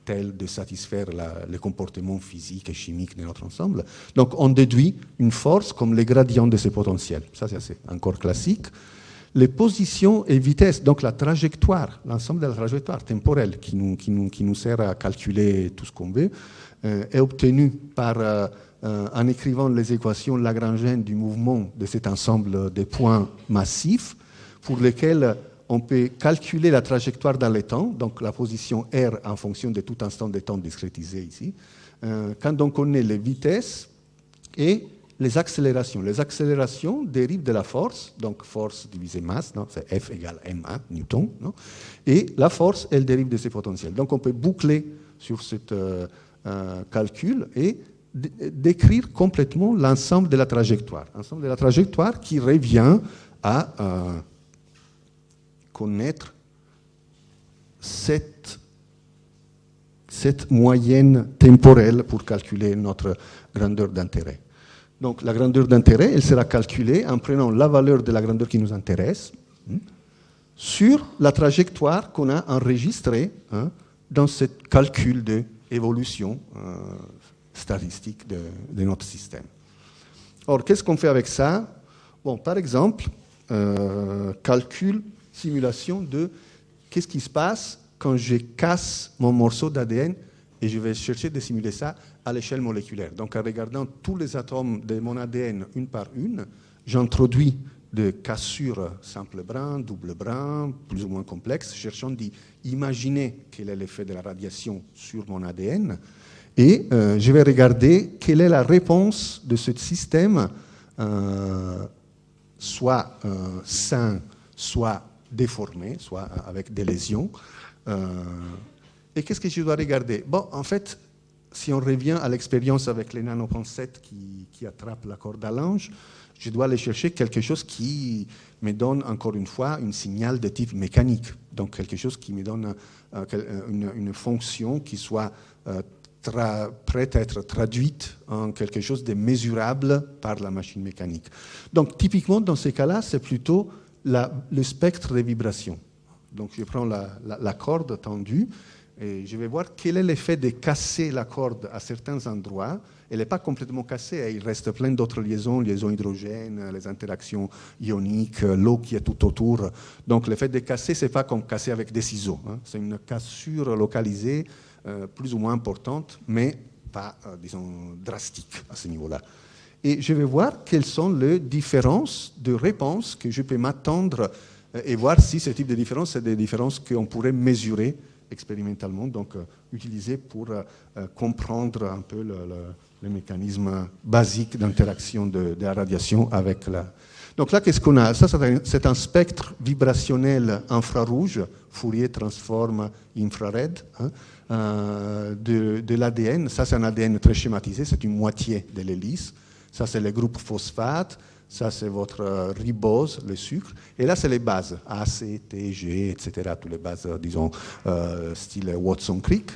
tels de satisfaire les comportements physiques et chimiques de notre ensemble. Donc on déduit une force comme les gradients de ces potentiels. Ça c'est encore classique. Les positions et vitesses, donc la trajectoire, l'ensemble de la trajectoire temporelle qui nous sert à calculer tout ce qu'on veut, est obtenu en écrivant les équations lagrangiennes du mouvement de cet ensemble de points massifs pour lesquels on peut calculer la trajectoire dans le temps, donc la position R en fonction de tout instant de temps discrétisé ici, quand on connaît les vitesses et les accélérations. Les accélérations dérivent de la force, donc force divisée masse, c'est F égale ma, Newton, non, et la force, elle dérive de ces potentiels. Donc on peut boucler sur cet calcul et décrire complètement l'ensemble de la trajectoire. L'ensemble de la trajectoire qui revient à connaître cette moyenne temporelle pour calculer notre grandeur d'intérêt. Donc la grandeur d'intérêt, elle sera calculée en prenant la valeur de la grandeur qui nous intéresse sur la trajectoire qu'on a enregistrée dans ce calcul d'évolution statistique de notre système. Or, qu'est-ce qu'on fait avec ça? Bon, par exemple, calcul, simulation de qu'est-ce qui se passe quand je casse mon morceau d'ADN et je vais chercher de simuler ça à l'échelle moléculaire. Donc, en regardant tous les atomes de mon ADN une par une, j'introduis des cassures simple brin, double brin, plus ou moins complexes, cherchant d'imaginer quel est l'effet de la radiation sur mon ADN. Et je vais regarder quelle est la réponse de ce système, soit sain, soit déformé, soit avec des lésions. Et qu'est-ce que je dois regarder? Bon, en fait, si on revient à l'expérience avec les nanopincettes qui attrapent la corde à linge, je dois aller chercher quelque chose qui me donne, encore une fois, un signal de type mécanique. Donc, quelque chose qui me donne une fonction qui soit prête à être traduite en quelque chose de mesurable par la machine mécanique. Donc, typiquement, dans ces cas-là, c'est plutôt le spectre des vibrations. Donc, je prends la corde tendue et je vais voir quel est l'effet de casser la corde à certains endroits. Elle n'est pas complètement cassée, il reste plein d'autres liaisons hydrogènes, les interactions ioniques, l'eau qui est tout autour. Donc, l'effet de casser, ce n'est pas comme casser avec des ciseaux. C'est une cassure localisée, plus ou moins importante, mais pas, disons, drastique à ce niveau-là. Et je vais voir quelles sont les différences de réponse que je peux m'attendre et voir si ce type de différences, c'est des différences qu'on pourrait mesurer expérimentalement, donc utiliser pour comprendre un peu le mécanisme basique d'interaction de la radiation avec la... Donc là, qu'est-ce qu'on a? Ça, c'est un spectre vibrationnel infrarouge, Fourier transforme infrared, de l'ADN. Ça, c'est un ADN très schématisé, c'est une moitié de l'hélice. Ça, c'est le groupe phosphate. Ça, c'est votre ribose, le sucre. Et là, c'est les bases, A, C, T, G, etc. Toutes les bases, disons, style Watson-Crick.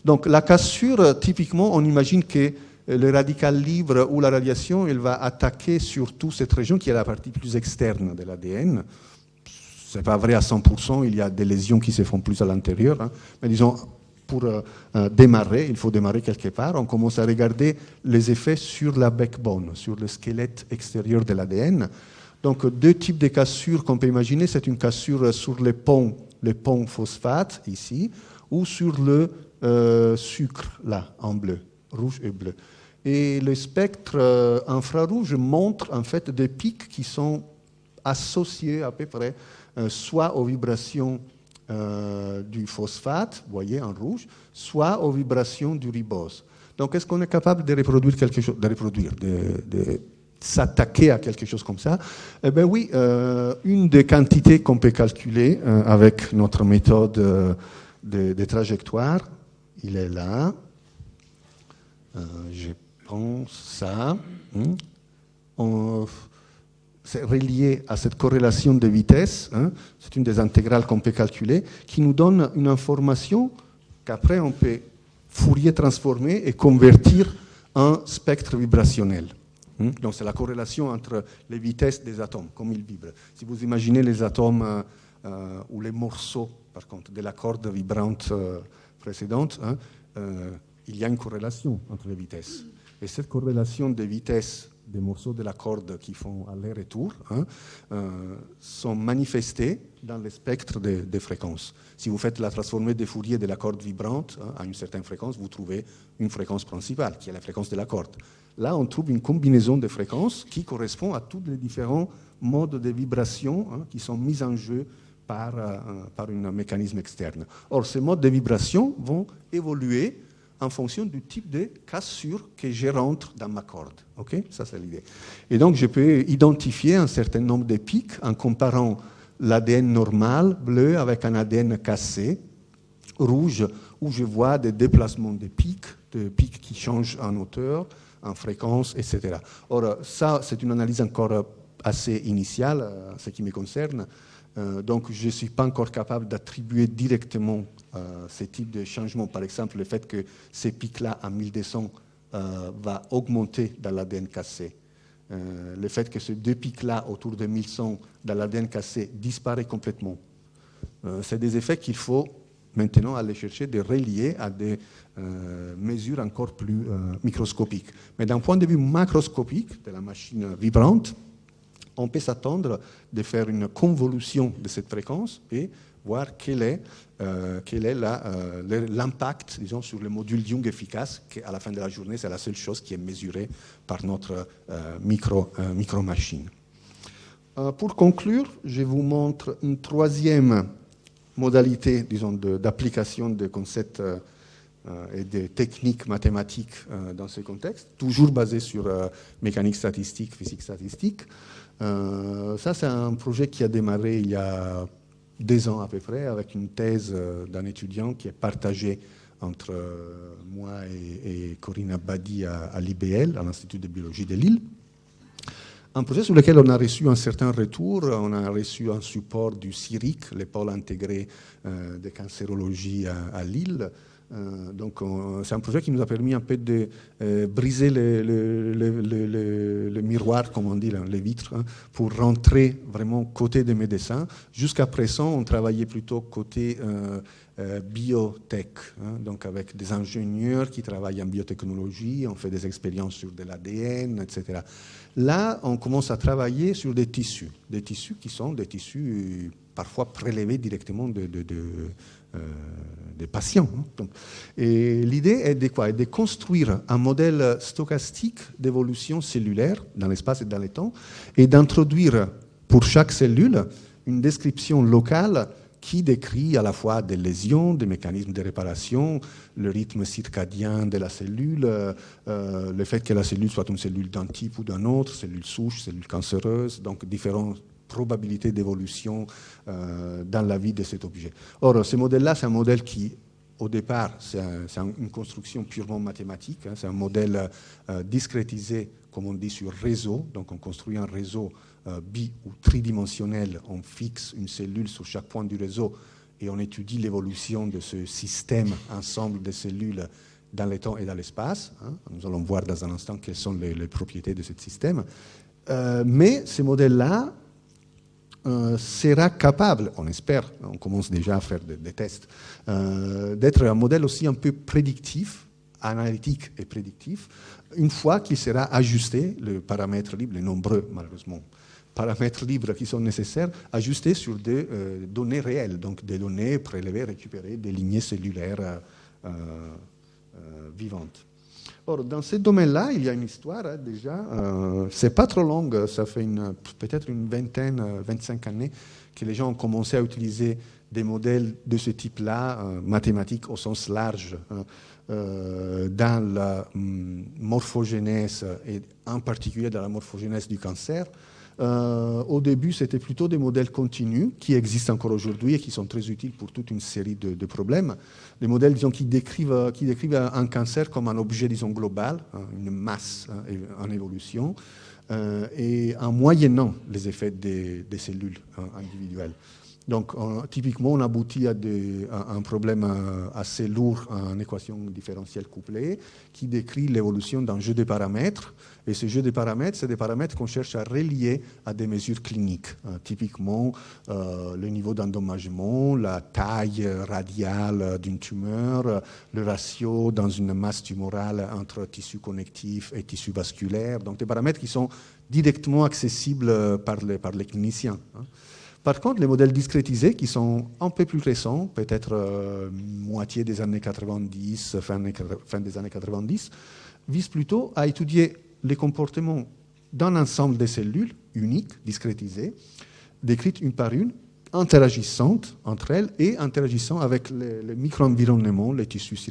Donc, la cassure, typiquement, on imagine que le radical libre ou la radiation, elle va attaquer surtout cette région qui est la partie plus externe de l'ADN. Ce n'est pas vrai à 100%, il y a des lésions qui se font plus à l'intérieur. Mais disons, pour démarrer, il faut démarrer quelque part, on commence à regarder les effets sur la backbone, sur le squelette extérieur de l'ADN. Donc, deux types de cassures qu'on peut imaginer. C'est une cassure sur les ponts phosphate, ici, ou sur le sucre, là, en bleu, rouge et bleu. Et le spectre infrarouge montre en fait des pics qui sont associés à peu près soit aux vibrations du phosphate, vous voyez, en rouge, soit aux vibrations du ribose. Donc, est-ce qu'on est capable de reproduire quelque chose, de s'attaquer à quelque chose comme ça? Eh bien oui, une des quantités qu'on peut calculer avec notre méthode de trajectoire, il est là. Je pense ça. C'est relié à cette corrélation de vitesse. C'est une des intégrales qu'on peut calculer, qui nous donne une information qu'après on peut Fourier transformer et convertir en spectre vibrationnel. Donc c'est la corrélation entre les vitesses des atomes, comme ils vibrent. Si vous imaginez les atomes ou les morceaux, par contre, de la corde vibrante précédente, il y a une corrélation entre les vitesses. Et cette corrélation des vitesses des morceaux de la corde qui font aller-retour sont manifestés dans le spectre des fréquences. Si vous faites la transformée de Fourier de la corde vibrante à une certaine fréquence, vous trouvez une fréquence principale, qui est la fréquence de la corde. Là, on trouve une combinaison de fréquences qui correspond à tous les différents modes de vibration qui sont mis en jeu par un mécanisme externe. Or, ces modes de vibration vont évoluer en fonction du type de cassure que je rentre dans ma corde. Okay? Ça, c'est l'idée. Et donc, je peux identifier un certain nombre de pics en comparant l'ADN normal, bleu, avec un ADN cassé, rouge, où je vois des déplacements de pics qui changent en hauteur, en fréquence, etc. Or, ça, c'est une analyse encore assez initiale, en ce qui me concerne. Donc, je ne suis pas encore capable d'attribuer directement ces types de changements. Par exemple, le fait que ces pics-là, à 1200, va augmenter dans l'ADN cassé. Le fait que ces deux pics-là, autour de 1100, dans l'ADN cassé, disparaissent complètement. C'est des effets qu'il faut maintenant aller chercher, de relier à des mesures encore plus microscopiques. Mais d'un point de vue macroscopique de la machine vibrante, on peut s'attendre de faire une convolution de cette fréquence et voir quel est l'impact, disons, sur le module Young efficace, qui à la fin de la journée, c'est la seule chose qui est mesurée par notre micro-machine. Pour conclure, je vous montre une troisième modalité, disons, d'application de concepts et de techniques mathématiques dans ce contexte, toujours basé sur mécanique statistique, physique statistique. Ça, c'est un projet qui a démarré il y a 2 ans à peu près, avec une thèse d'un étudiant qui est partagée entre moi et Corinne Abadi à l'IBL, à l'Institut de biologie de Lille. Un projet sur lequel on a reçu un certain retour, on a reçu un support du CIRIC, le pôle intégré de cancérologie à Lille. Donc c'est un projet qui nous a permis un peu de briser le miroir, comme on dit, les vitres, pour rentrer vraiment côté des médecins. Jusqu'à présent, on travaillait plutôt côté biotech, donc avec des ingénieurs qui travaillent en biotechnologie, on fait des expériences sur de l'ADN, etc. Là, on commence à travailler sur des tissus qui sont des tissus parfois prélevés directement des patients. Donc, et l'idée est de quoi? De construire un modèle stochastique d'évolution cellulaire dans l'espace et dans le temps, et d'introduire pour chaque cellule une description locale qui décrit à la fois des lésions, des mécanismes de réparation, le rythme circadien de la cellule, le fait que la cellule soit une cellule d'un type ou d'un autre, cellule souche, cellule cancéreuse, donc différentes probabilités d'évolution dans la vie de cet objet. Or, ce modèle-là, c'est un modèle qui, au départ, c'est une construction purement mathématique, c'est un modèle discrétisé, comme on dit, sur réseau, donc on construit un réseau bi- ou tridimensionnel, on fixe une cellule sur chaque point du réseau et on étudie l'évolution de ce système, ensemble de cellules dans le temps et dans l'espace. Nous allons voir dans un instant quelles sont les propriétés de ce système. Mais ce modèle-là sera capable, on espère, on commence déjà à faire des tests, d'être un modèle aussi un peu prédictif, analytique et prédictif, une fois qu'il sera ajusté, le paramètre libre, les nombreux, malheureusement, paramètres libres qui sont nécessaires, ajustés sur des données réelles, donc des données prélevées, récupérées, des lignées cellulaires vivantes. Or, dans ce domaine-là, il y a une histoire déjà, c'est pas trop longue, ça fait peut-être une vingtaine, 25 années que les gens ont commencé à utiliser des modèles de ce type-là, mathématiques au sens large, dans la morphogénèse et en particulier dans la morphogénèse du cancer. Au début, c'était plutôt des modèles continus qui existent encore aujourd'hui et qui sont très utiles pour toute une série de problèmes. Des modèles, disons, qui décrivent un cancer comme un objet, disons, global, une masse en évolution, et en moyennant les effets des cellules individuelles. Donc, typiquement, on aboutit à un problème assez lourd en équation différentielle couplée qui décrit l'évolution d'un jeu de paramètres. Et ce jeu de paramètres, c'est des paramètres qu'on cherche à relier à des mesures cliniques. Typiquement, le niveau d'endommagement, la taille radiale d'une tumeur, le ratio dans une masse tumorale entre tissu connectif et tissu vasculaire. Donc, des paramètres qui sont directement accessibles par les cliniciens. Par contre, les modèles discrétisés, qui sont un peu plus récents, peut-être moitié des années 90, fin des années 90, visent plutôt à étudier les comportements d'un ensemble de cellules uniques, discrétisées, décrites une par une, interagissantes entre elles et interagissant avec le micro-environnement, les tissus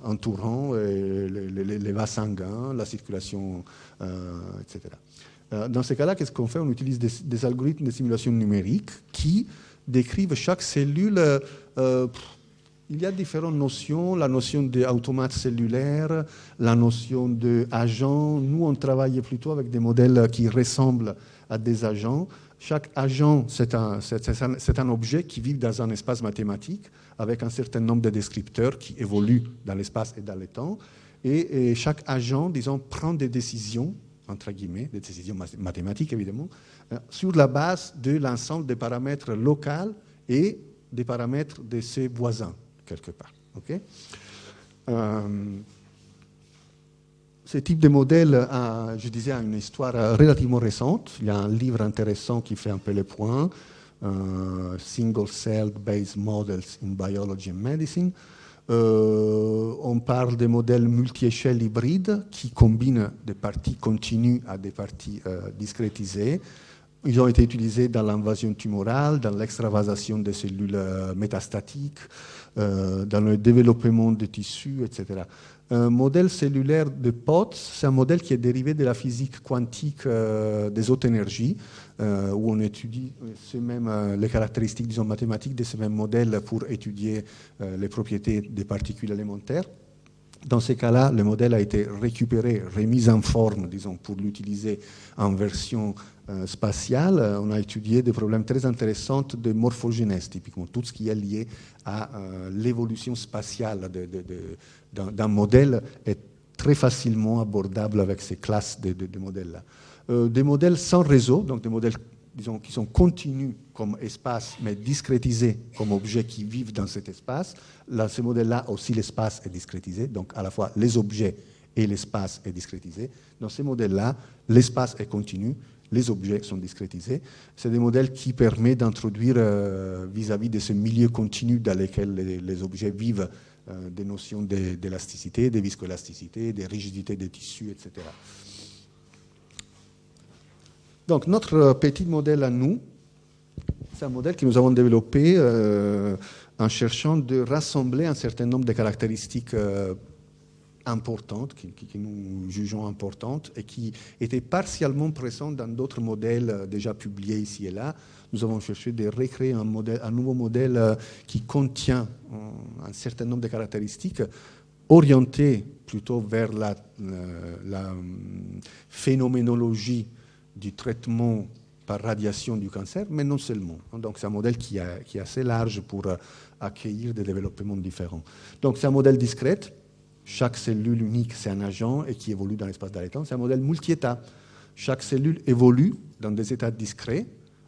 entourants, les vases sanguins, la circulation, etc. Dans ces cas-là, qu'est-ce qu'on fait? On utilise des algorithmes de simulation numérique qui décrivent chaque cellule. Il y a différentes notions, la notion d'automate cellulaire, la notion d'agent. Nous, on travaille plutôt avec des modèles qui ressemblent à des agents. Chaque agent, c'est un objet qui vit dans un espace mathématique avec un certain nombre de descripteurs qui évoluent dans l'espace et dans le temps. Et chaque agent, disons, prend des décisions, entre guillemets, des décisions mathématiques évidemment, sur la base de l'ensemble des paramètres locaux et des paramètres de ses voisins, quelque part. Okay? Ce type de modèle, je disais, a une histoire relativement récente. Il y a un livre intéressant qui fait un peu le point, Single-Celled Based Models in Biology and Medicine. On parle de modèles multi-échelles hybrides qui combinent des parties continues à des parties discrétisées. Ils ont été utilisés dans l'invasion tumorale, dans l'extravasation des cellules métastatiques, dans le développement des tissus, etc. Un modèle cellulaire de Potts, c'est un modèle qui est dérivé de la physique quantique des hautes énergies, où on étudie les caractéristiques, disons, mathématiques de ce même modèle pour étudier les propriétés des particules élémentaires. Dans ces cas-là, le modèle a été récupéré, remis en forme, disons, pour l'utiliser en version spatiale. On a étudié des problèmes très intéressants de morphogénèse, typiquement, tout ce qui est lié à l'évolution spatiale d'un modèle est très facilement abordable avec ces classes de modèles-là. Des modèles sans réseau, donc des modèles, disons, qui sont continus comme espace, mais discrétisés comme objets qui vivent dans cet espace. Là, ces modèles-là, aussi l'espace est discrétisé, donc à la fois les objets et l'espace est discrétisé. Dans ces modèles-là, l'espace est continu, les objets sont discrétisés. C'est des modèles qui permettent d'introduire vis-à-vis de ce milieu continu dans lequel les objets vivent des notions d'élasticité, de viscoélasticité, de rigidité des tissus, etc. Donc, notre petit modèle à nous, c'est un modèle que nous avons développé en cherchant de rassembler un certain nombre de caractéristiques importantes, que nous jugeons importantes, et qui étaient partiellement présentes dans d'autres modèles déjà publiés ici et là. Nous avons cherché de recréer un nouveau modèle qui contient un certain nombre de caractéristiques orientées plutôt vers la phénoménologie du traitement par radiation du cancer, mais non seulement. Donc c'est un modèle qui est assez large pour accueillir des développements différents. Donc c'est un modèle discret. Chaque cellule unique, c'est un agent et qui évolue dans l'espace de temps. C'est un modèle multi-état. Chaque cellule évolue dans des états discrets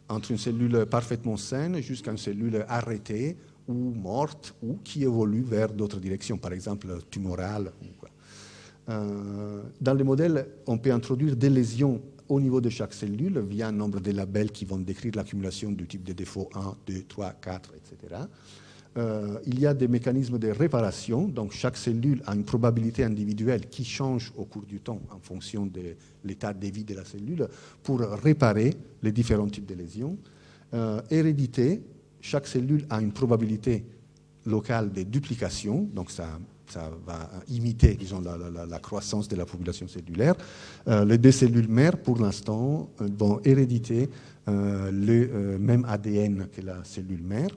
entre une cellule parfaitement saine jusqu'à une cellule arrêtée ou morte ou qui évolue vers d'autres directions, par exemple tumorale. Dans les modèles, on peut introduire des lésions au niveau de chaque cellule via un nombre de labels qui vont décrire l'accumulation du type de défaut 1, 2, 3, 4, etc. Il y a des mécanismes de réparation, donc chaque cellule a une probabilité individuelle qui change au cours du temps en fonction de l'état de vie de la cellule pour réparer les différents types de lésions. Hérédité, chaque cellule a une probabilité locale de duplication, donc ça va imiter, disons, la croissance de la population cellulaire. Les deux cellules mères, pour l'instant, vont héréditer le même ADN que la cellule mère.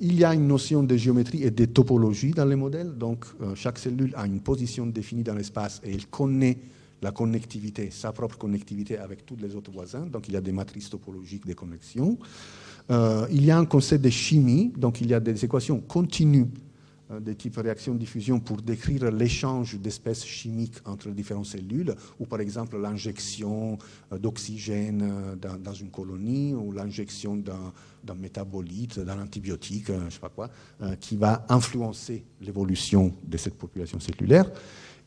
Il y a une notion de géométrie et de topologie dans les modèles. Donc, chaque cellule a une position définie dans l'espace et elle connaît la connectivité, sa propre connectivité avec tous les autres voisins. Donc, il y a des matrices topologiques de connexion. Il y a un concept de chimie. Donc, il y a des équations continues de type réaction-diffusion pour décrire l'échange d'espèces chimiques entre différentes cellules, ou par exemple l'injection d'oxygène dans une colonie, ou l'injection d'un métabolite, d'un antibiotique, je ne sais pas quoi, qui va influencer l'évolution de cette population cellulaire.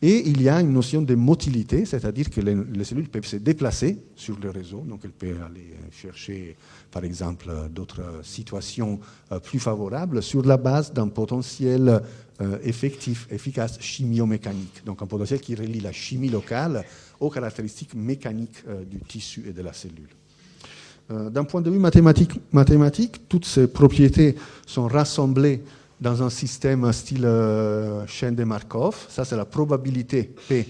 Et il y a une notion de motilité, c'est-à-dire que les cellules peuvent se déplacer sur le réseau, donc elles peuvent aller chercher, par exemple, d'autres situations plus favorables sur la base d'un potentiel effectif, efficace chimio-mécanique, donc un potentiel qui relie la chimie locale aux caractéristiques mécaniques du tissu et de la cellule. D'un point de vue mathématique, toutes ces propriétés sont rassemblées dans un système style chaîne de Markov. Ça, c'est la probabilité P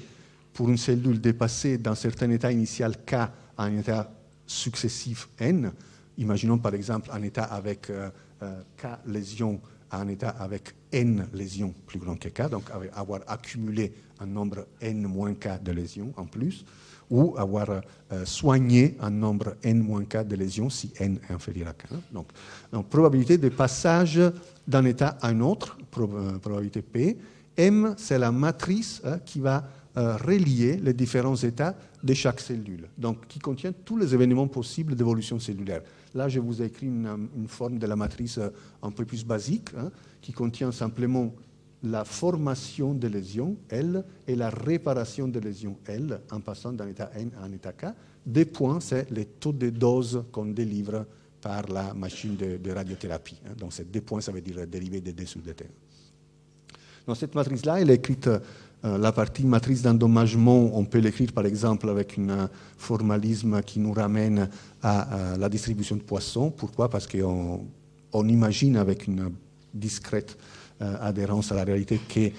pour une cellule de passer d'un certain état initial K à un état successif N. Imaginons par exemple un état avec K lésions à un état avec N lésions plus grand que K, donc avoir accumulé un nombre N moins K de lésions en plus, ou avoir soigné un nombre N moins K de lésions si N est inférieur à K. Donc probabilité de passage d'un état à un autre, probabilité P. M, c'est la matrice qui va relier les différents états de chaque cellule, donc qui contient tous les événements possibles d'évolution cellulaire. Là, je vous ai écrit une forme de la matrice un peu plus basique, qui contient simplement la formation de lésions, L, et la réparation de lésions, L, en passant d'un état N à un état K. Des points, c'est les taux de dose qu'on délivre par la machine de radiothérapie. Donc, ces deux points, ça veut dire dérivé de D sur dt. Dans cette matrice-là, elle est écrite, la partie matrice d'endommagement, on peut l'écrire par exemple avec un formalisme qui nous ramène à la distribution de Poisson. Pourquoi? Parce qu'on imagine avec une discrète adhérence à la réalité que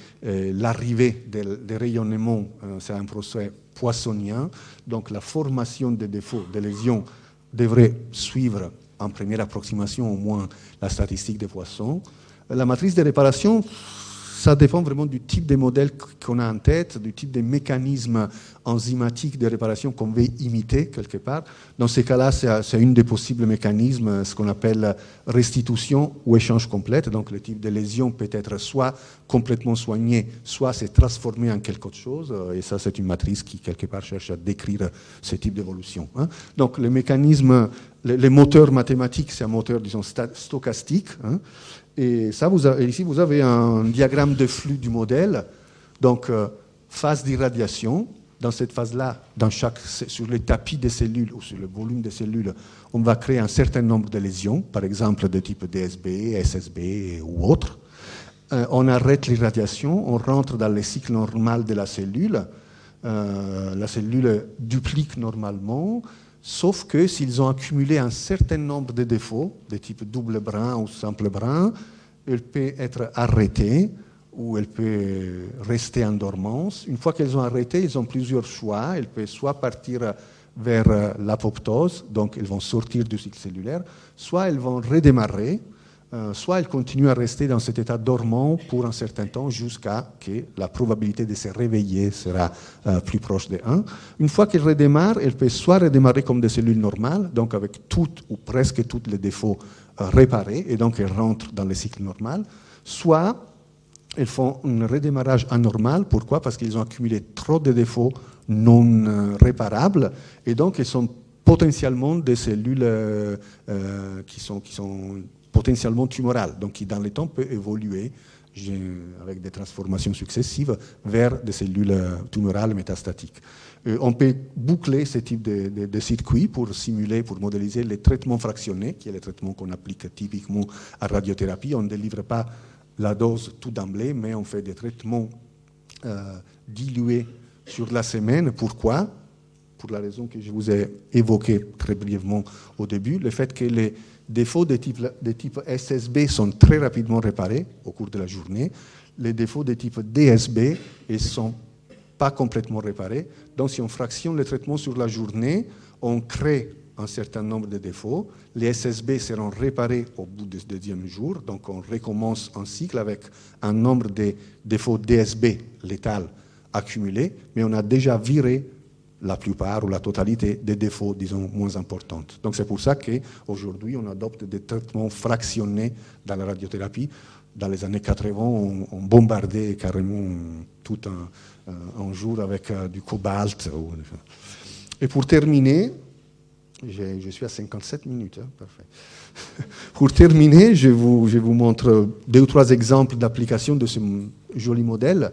l'arrivée des rayonnements, c'est un procès poissonien. Donc la formation des défauts, des lésions, devrait suivre en première approximation au moins la statistique des Poissons. La matrice de réparation, ça dépend vraiment du type de modèle qu'on a en tête, du type de mécanisme enzymatique de réparation qu'on veut imiter quelque part. Dans ces cas-là, c'est une des possibles mécanismes, ce qu'on appelle restitution ou échange complète. Donc le type de lésion peut être soit complètement soigné, soit c'est transformé en quelque autre chose. Et ça, c'est une matrice qui, quelque part, cherche à décrire ce type d'évolution. Donc les mécanismes, les moteurs mathématiques, c'est un moteur, disons, stochastique. Et ça, ici, vous avez un diagramme de flux du modèle. Donc, phase d'irradiation. Dans cette phase-là, sur les tapis des cellules ou sur le volume des cellules, on va créer un certain nombre de lésions, par exemple de type DSB, SSB ou autres. On arrête l'irradiation, on rentre dans le cycle normal de la cellule. La cellule duplique normalement, sauf que s'ils ont accumulé un certain nombre de défauts, de type double brin ou simple brin, elle peut être arrêtée ou elle peut rester en dormance. Une fois qu'elles ont arrêté, ils ont plusieurs choix. Elles peuvent soit partir vers l'apoptose, donc elles vont sortir du cycle cellulaire, soit elles vont redémarrer, soit elles continuent à rester dans cet état dormant pour un certain temps jusqu'à que la probabilité de se réveiller sera plus proche de 1. Une fois qu'elles redémarrent, elles peuvent soit redémarrer comme des cellules normales, donc avec toutes ou presque tous les défauts réparés, et donc elles rentrent dans le cycle normal, soit elles font un redémarrage anormal. Pourquoi? Parce qu'ils ont accumulé trop de défauts non réparables, et donc elles sont potentiellement des cellules qui sont potentiellement tumorales, donc qui dans le temps peut évoluer avec des transformations successives vers des cellules tumorales métastatiques. On peut boucler ce type de circuit pour simuler, pour modéliser les traitements fractionnés, qui est le traitement qu'on applique typiquement à radiothérapie. On ne délivre pas la dose tout d'emblée, mais on fait des traitements dilués sur la semaine. Pourquoi ? Pour la raison que je vous ai évoquée très brièvement au début, le fait que les défauts de type SSB sont très rapidement réparés au cours de la journée. Les défauts de type DSB ne sont pas complètement réparés. Donc, si on fractionne le traitement sur la journée, on crée un certain nombre de défauts. Les SSB seront réparés au bout du deuxième jour. Donc, on recommence un cycle avec un nombre de défauts DSB létals accumulés, mais on a déjà viré la plupart ou la totalité des défauts, disons, moins importants. Donc c'est pour ça qu'aujourd'hui, on adopte des traitements fractionnés dans la radiothérapie. Dans les années 80, on bombardait carrément tout un jour avec du cobalt. Et pour terminer, je suis à 57 minutes, hein, parfait. Pour terminer, je vous montre 2 ou 3 exemples d'application de ce joli modèle.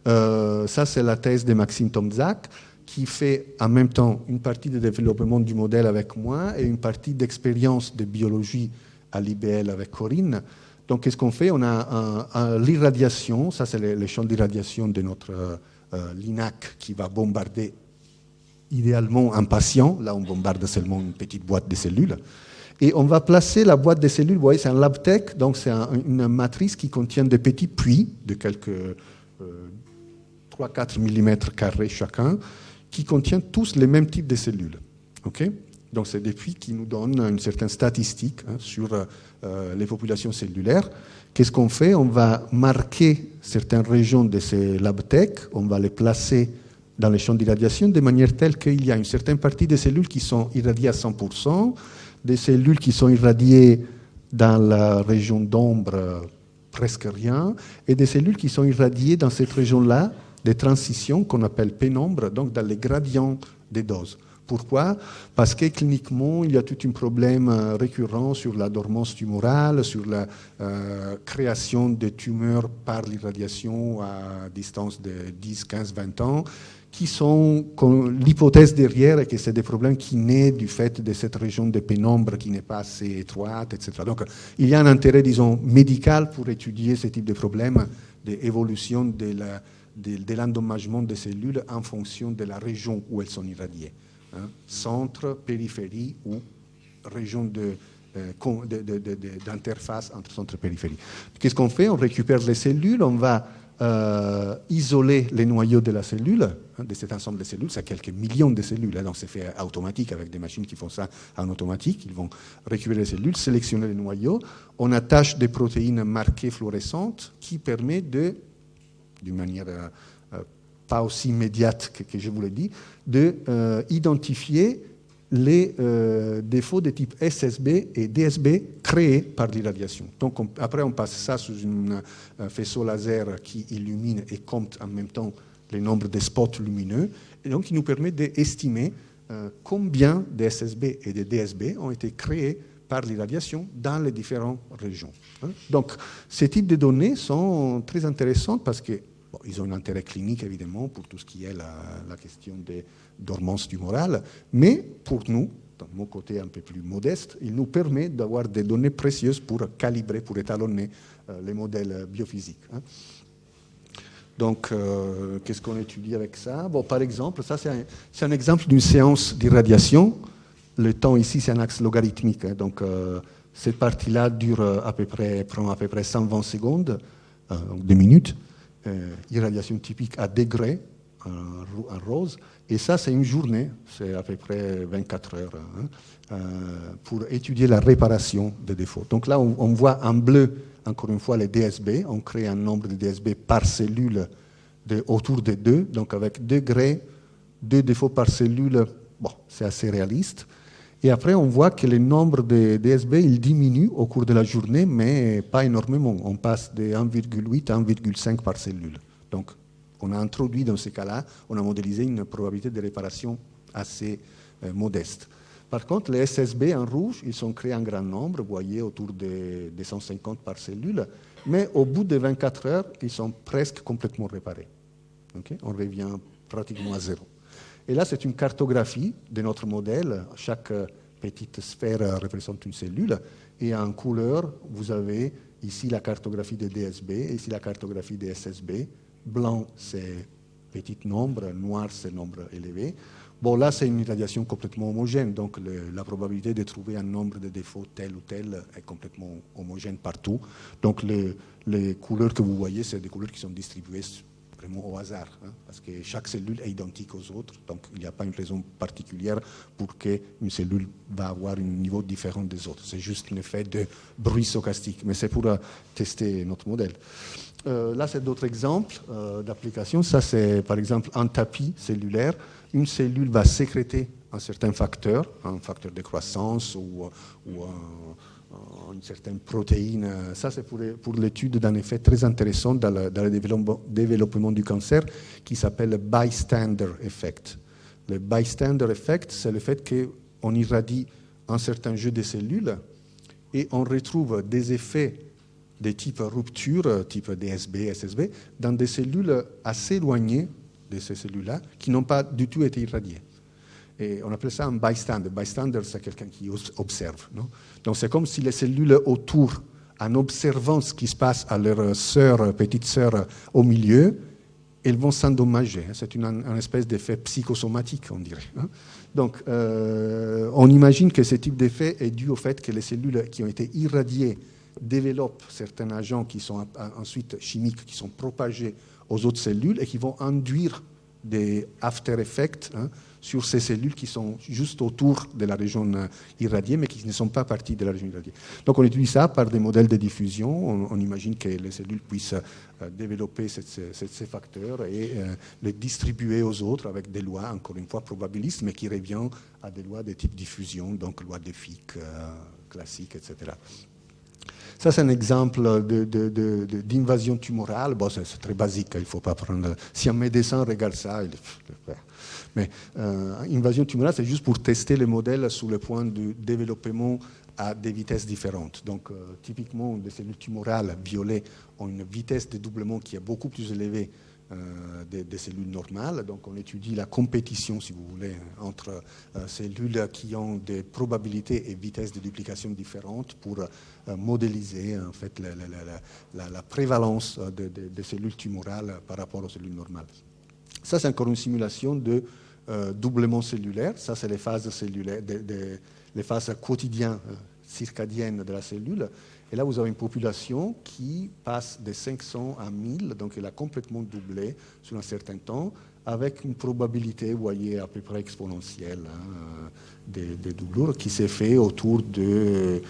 Ça, c'est la thèse de Maxime Tomczak, qui fait en même temps une partie de développement du modèle avec moi et une partie d'expérience de biologie à l'IBL avec Corinne. Donc, qu'est-ce qu'on fait? On a l'irradiation, ça c'est le champ d'irradiation de notre LINAC qui va bombarder idéalement un patient. Là, on bombarde seulement une petite boîte de cellules. Et on va placer la boîte de cellules, vous voyez, c'est un LabTech, donc c'est une matrice qui contient des petits puits de quelques 3-4 mm² chacun, qui contiennent tous les mêmes types de cellules. Okay? Donc, c'est des puits qui nous donnent une certaine statistique sur les populations cellulaires. Qu'est-ce qu'on fait? On va marquer certaines régions de ces LabTech, on va les placer dans les champs d'irradiation de manière telle qu'il y a une certaine partie des cellules qui sont irradiées à 100%, des cellules qui sont irradiées dans la région d'ombre, presque rien, et des cellules qui sont irradiées dans cette région-là, des transitions qu'on appelle pénombre, donc dans les gradients des doses. Pourquoi? Parce que cliniquement, il y a tout un problème récurrent sur la dormance tumorale, sur la création de tumeurs par l'irradiation à distance de 10, 15, 20 ans, qui sont l'hypothèse derrière et que c'est des problèmes qui naissent du fait de cette région de pénombre qui n'est pas assez étroite, etc. Donc, il y a un intérêt, disons, médical pour étudier ce type de problème d'évolution de l'endommagement des cellules en fonction de la région où elles sont irradiées. Hein, centre, périphérie ou région d'interface entre centre et périphérie. Qu'est-ce qu'on fait? On récupère les cellules, on va isoler les noyaux de la cellule, de cet ensemble de cellules, c'est quelques millions de cellules, donc c'est fait automatique avec des machines qui font ça en automatique, ils vont récupérer les cellules, sélectionner les noyaux, on attache des protéines marquées fluorescentes qui permettent d'une manière pas aussi immédiate que je vous l'ai dit, d'identifier les défauts de type SSB et DSB créés par l'irradiation. Donc après, on passe ça sous un faisceau laser qui illumine et compte en même temps le nombre de spots lumineux, et donc il nous permet d'estimer combien de SSB et de DSB ont été créés par l'irradiation dans les différentes régions. Donc ces types de données sont très intéressantes parce que ils ont un intérêt clinique, évidemment, pour tout ce qui est la question des dormances tumorales, mais pour nous, dans mon côté un peu plus modeste, il nous permet d'avoir des données précieuses pour calibrer, pour étalonner les modèles biophysiques. Donc, qu'est-ce qu'on étudie avec ça? Bon, par exemple, ça c'est un exemple d'une séance d'irradiation. Le temps ici, c'est un axe logarithmique. Donc, cette partie-là prend à peu près 120 secondes, 2 minutes. Irradiation typique à degrés, en rose, et ça c'est une journée, c'est à peu près 24 heures, pour étudier la réparation des défauts. Donc là on voit en bleu, encore une fois, les DSB, on crée un nombre de DSB par cellule autour de 2, donc avec 2 défauts par cellule, bon, c'est assez réaliste. Et après, on voit que le nombre de DSB il diminue au cours de la journée, mais pas énormément. On passe de 1,8 à 1,5 par cellule. Donc, on a introduit dans ces cas-là, on a modélisé une probabilité de réparation assez modeste. Par contre, les SSB en rouge, ils sont créés en grand nombre, vous voyez, autour de 150 par cellule, mais au bout de 24 heures, ils sont presque complètement réparés. Okay? On revient pratiquement à zéro. Et là, c'est une cartographie de notre modèle. Chaque petite sphère représente une cellule, et en couleur, vous avez ici la cartographie des DSB, et ici la cartographie des SSB. Blanc, c'est petit nombre, noir, c'est nombre élevé. Bon, là, c'est une irradiation complètement homogène, donc la probabilité de trouver un nombre de défauts tel ou tel est complètement homogène partout. Donc, les couleurs que vous voyez, c'est des couleurs qui sont distribuées vraiment au hasard, hein, parce que chaque cellule est identique aux autres, donc il n'y a pas une raison particulière pour qu'une cellule va avoir un niveau différent des autres. C'est juste un effet de bruit stochastique, mais c'est pour tester notre modèle. Là, c'est d'autres exemples d'applications. Ça, c'est par exemple un tapis cellulaire. Une cellule va sécréter un certain facteur, un facteur de croissance ou une certaine protéine. Ça, c'est pour l'étude d'un effet très intéressant dans le développement du cancer qui s'appelle le bystander effect. Le bystander effect, c'est le fait qu'on irradie un certain jeu de cellules et on retrouve des effets de type rupture, type DSB, SSB, dans des cellules assez éloignées de ces cellules-là, qui n'ont pas du tout été irradiées. Et on appelle ça un bystander. Bystander, c'est quelqu'un qui observe. Non? Donc c'est comme si les cellules autour, en observant ce qui se passe à leur sœur, petite sœur au milieu, elles vont s'endommager. C'est une espèce d'effet psychosomatique, on dirait. Donc on imagine que ce type d'effet est dû au fait que les cellules qui ont été irradiées développent certains agents qui sont ensuite chimiques, qui sont propagés aux autres cellules et qui vont induire des after effects sur ces cellules qui sont juste autour de la région irradiée, mais qui ne sont pas parties de la région irradiée. Donc on étudie ça par des modèles de diffusion. On imagine que les cellules puissent développer ces facteurs et les distribuer aux autres avec des lois, encore une fois, probabilistes, mais qui reviennent à des lois de type diffusion, donc loi de Fick classique, etc. Ça, c'est un exemple d'invasion tumorale. Bon, c'est très basique, il ne faut pas prendre... Si un médecin regarde ça, il le fait. Mais invasion tumorale, c'est juste pour tester les modèles sur le point de développement à des vitesses différentes. Donc, typiquement, des cellules tumorales violées ont une vitesse de doublement qui est beaucoup plus élevée des cellules normales. Donc on étudie la compétition, si vous voulez, entre cellules qui ont des probabilités et vitesses de duplication différentes pour modéliser en fait la prévalence des cellules tumorales par rapport aux cellules normales. Ça, c'est encore une simulation de doublement cellulaire. Ça, c'est les phases cellulaires, les phases quotidiennes circadiennes de la cellule. Et là, vous avez une population qui passe de 500 à 1000, donc elle a complètement doublé sur un certain temps, avec une probabilité, vous voyez, à peu près exponentielle des doublures, qui s'est fait autour de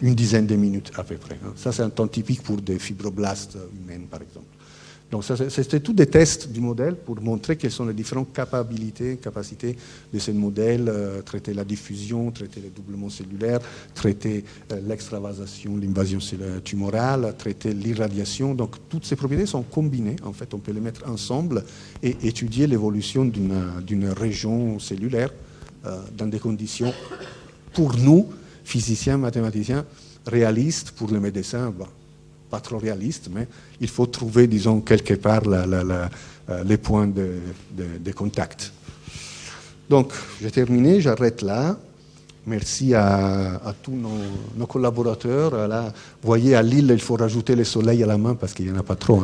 une dizaine de minutes à peu près. Ça, c'est un temps typique pour des fibroblastes humaines, par exemple. Donc c'était tous des tests du modèle pour montrer quelles sont les différentes capacités de ce modèle, traiter la diffusion, traiter le doublement cellulaire, traiter l'extravasation, l'invasion tumorale, traiter l'irradiation. Donc toutes ces propriétés sont combinées, en fait, on peut les mettre ensemble et étudier l'évolution d'une région cellulaire dans des conditions, pour nous, physiciens, mathématiciens, réalistes, pour les médecins, pas trop réaliste, mais il faut trouver, disons, quelque part les points de contact. Donc, j'ai terminé, j'arrête là. Merci à tous nos collaborateurs. Là, vous voyez, à Lille, il faut rajouter le soleil à la main parce qu'il n'y en a pas trop.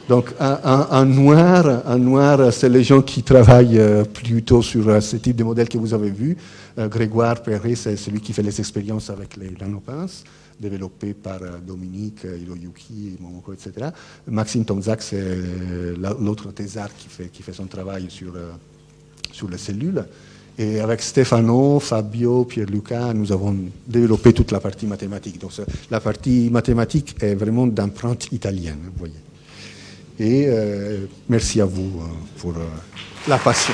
Donc, en noir, c'est les gens qui travaillent plutôt sur ce type de modèle que vous avez vu. Grégoire Perret, c'est celui qui fait les expériences avec les nanopinces, développé par Dominique, Hiroyuki, Momoko, etc. Maxime Tomzak, c'est l'autre thésard qui fait son travail sur les cellules. Et avec Stefano, Fabio, Pierluca, nous avons développé toute la partie mathématique. Donc la partie mathématique est vraiment d'empreinte italienne, vous voyez. Et merci à vous pour la passion.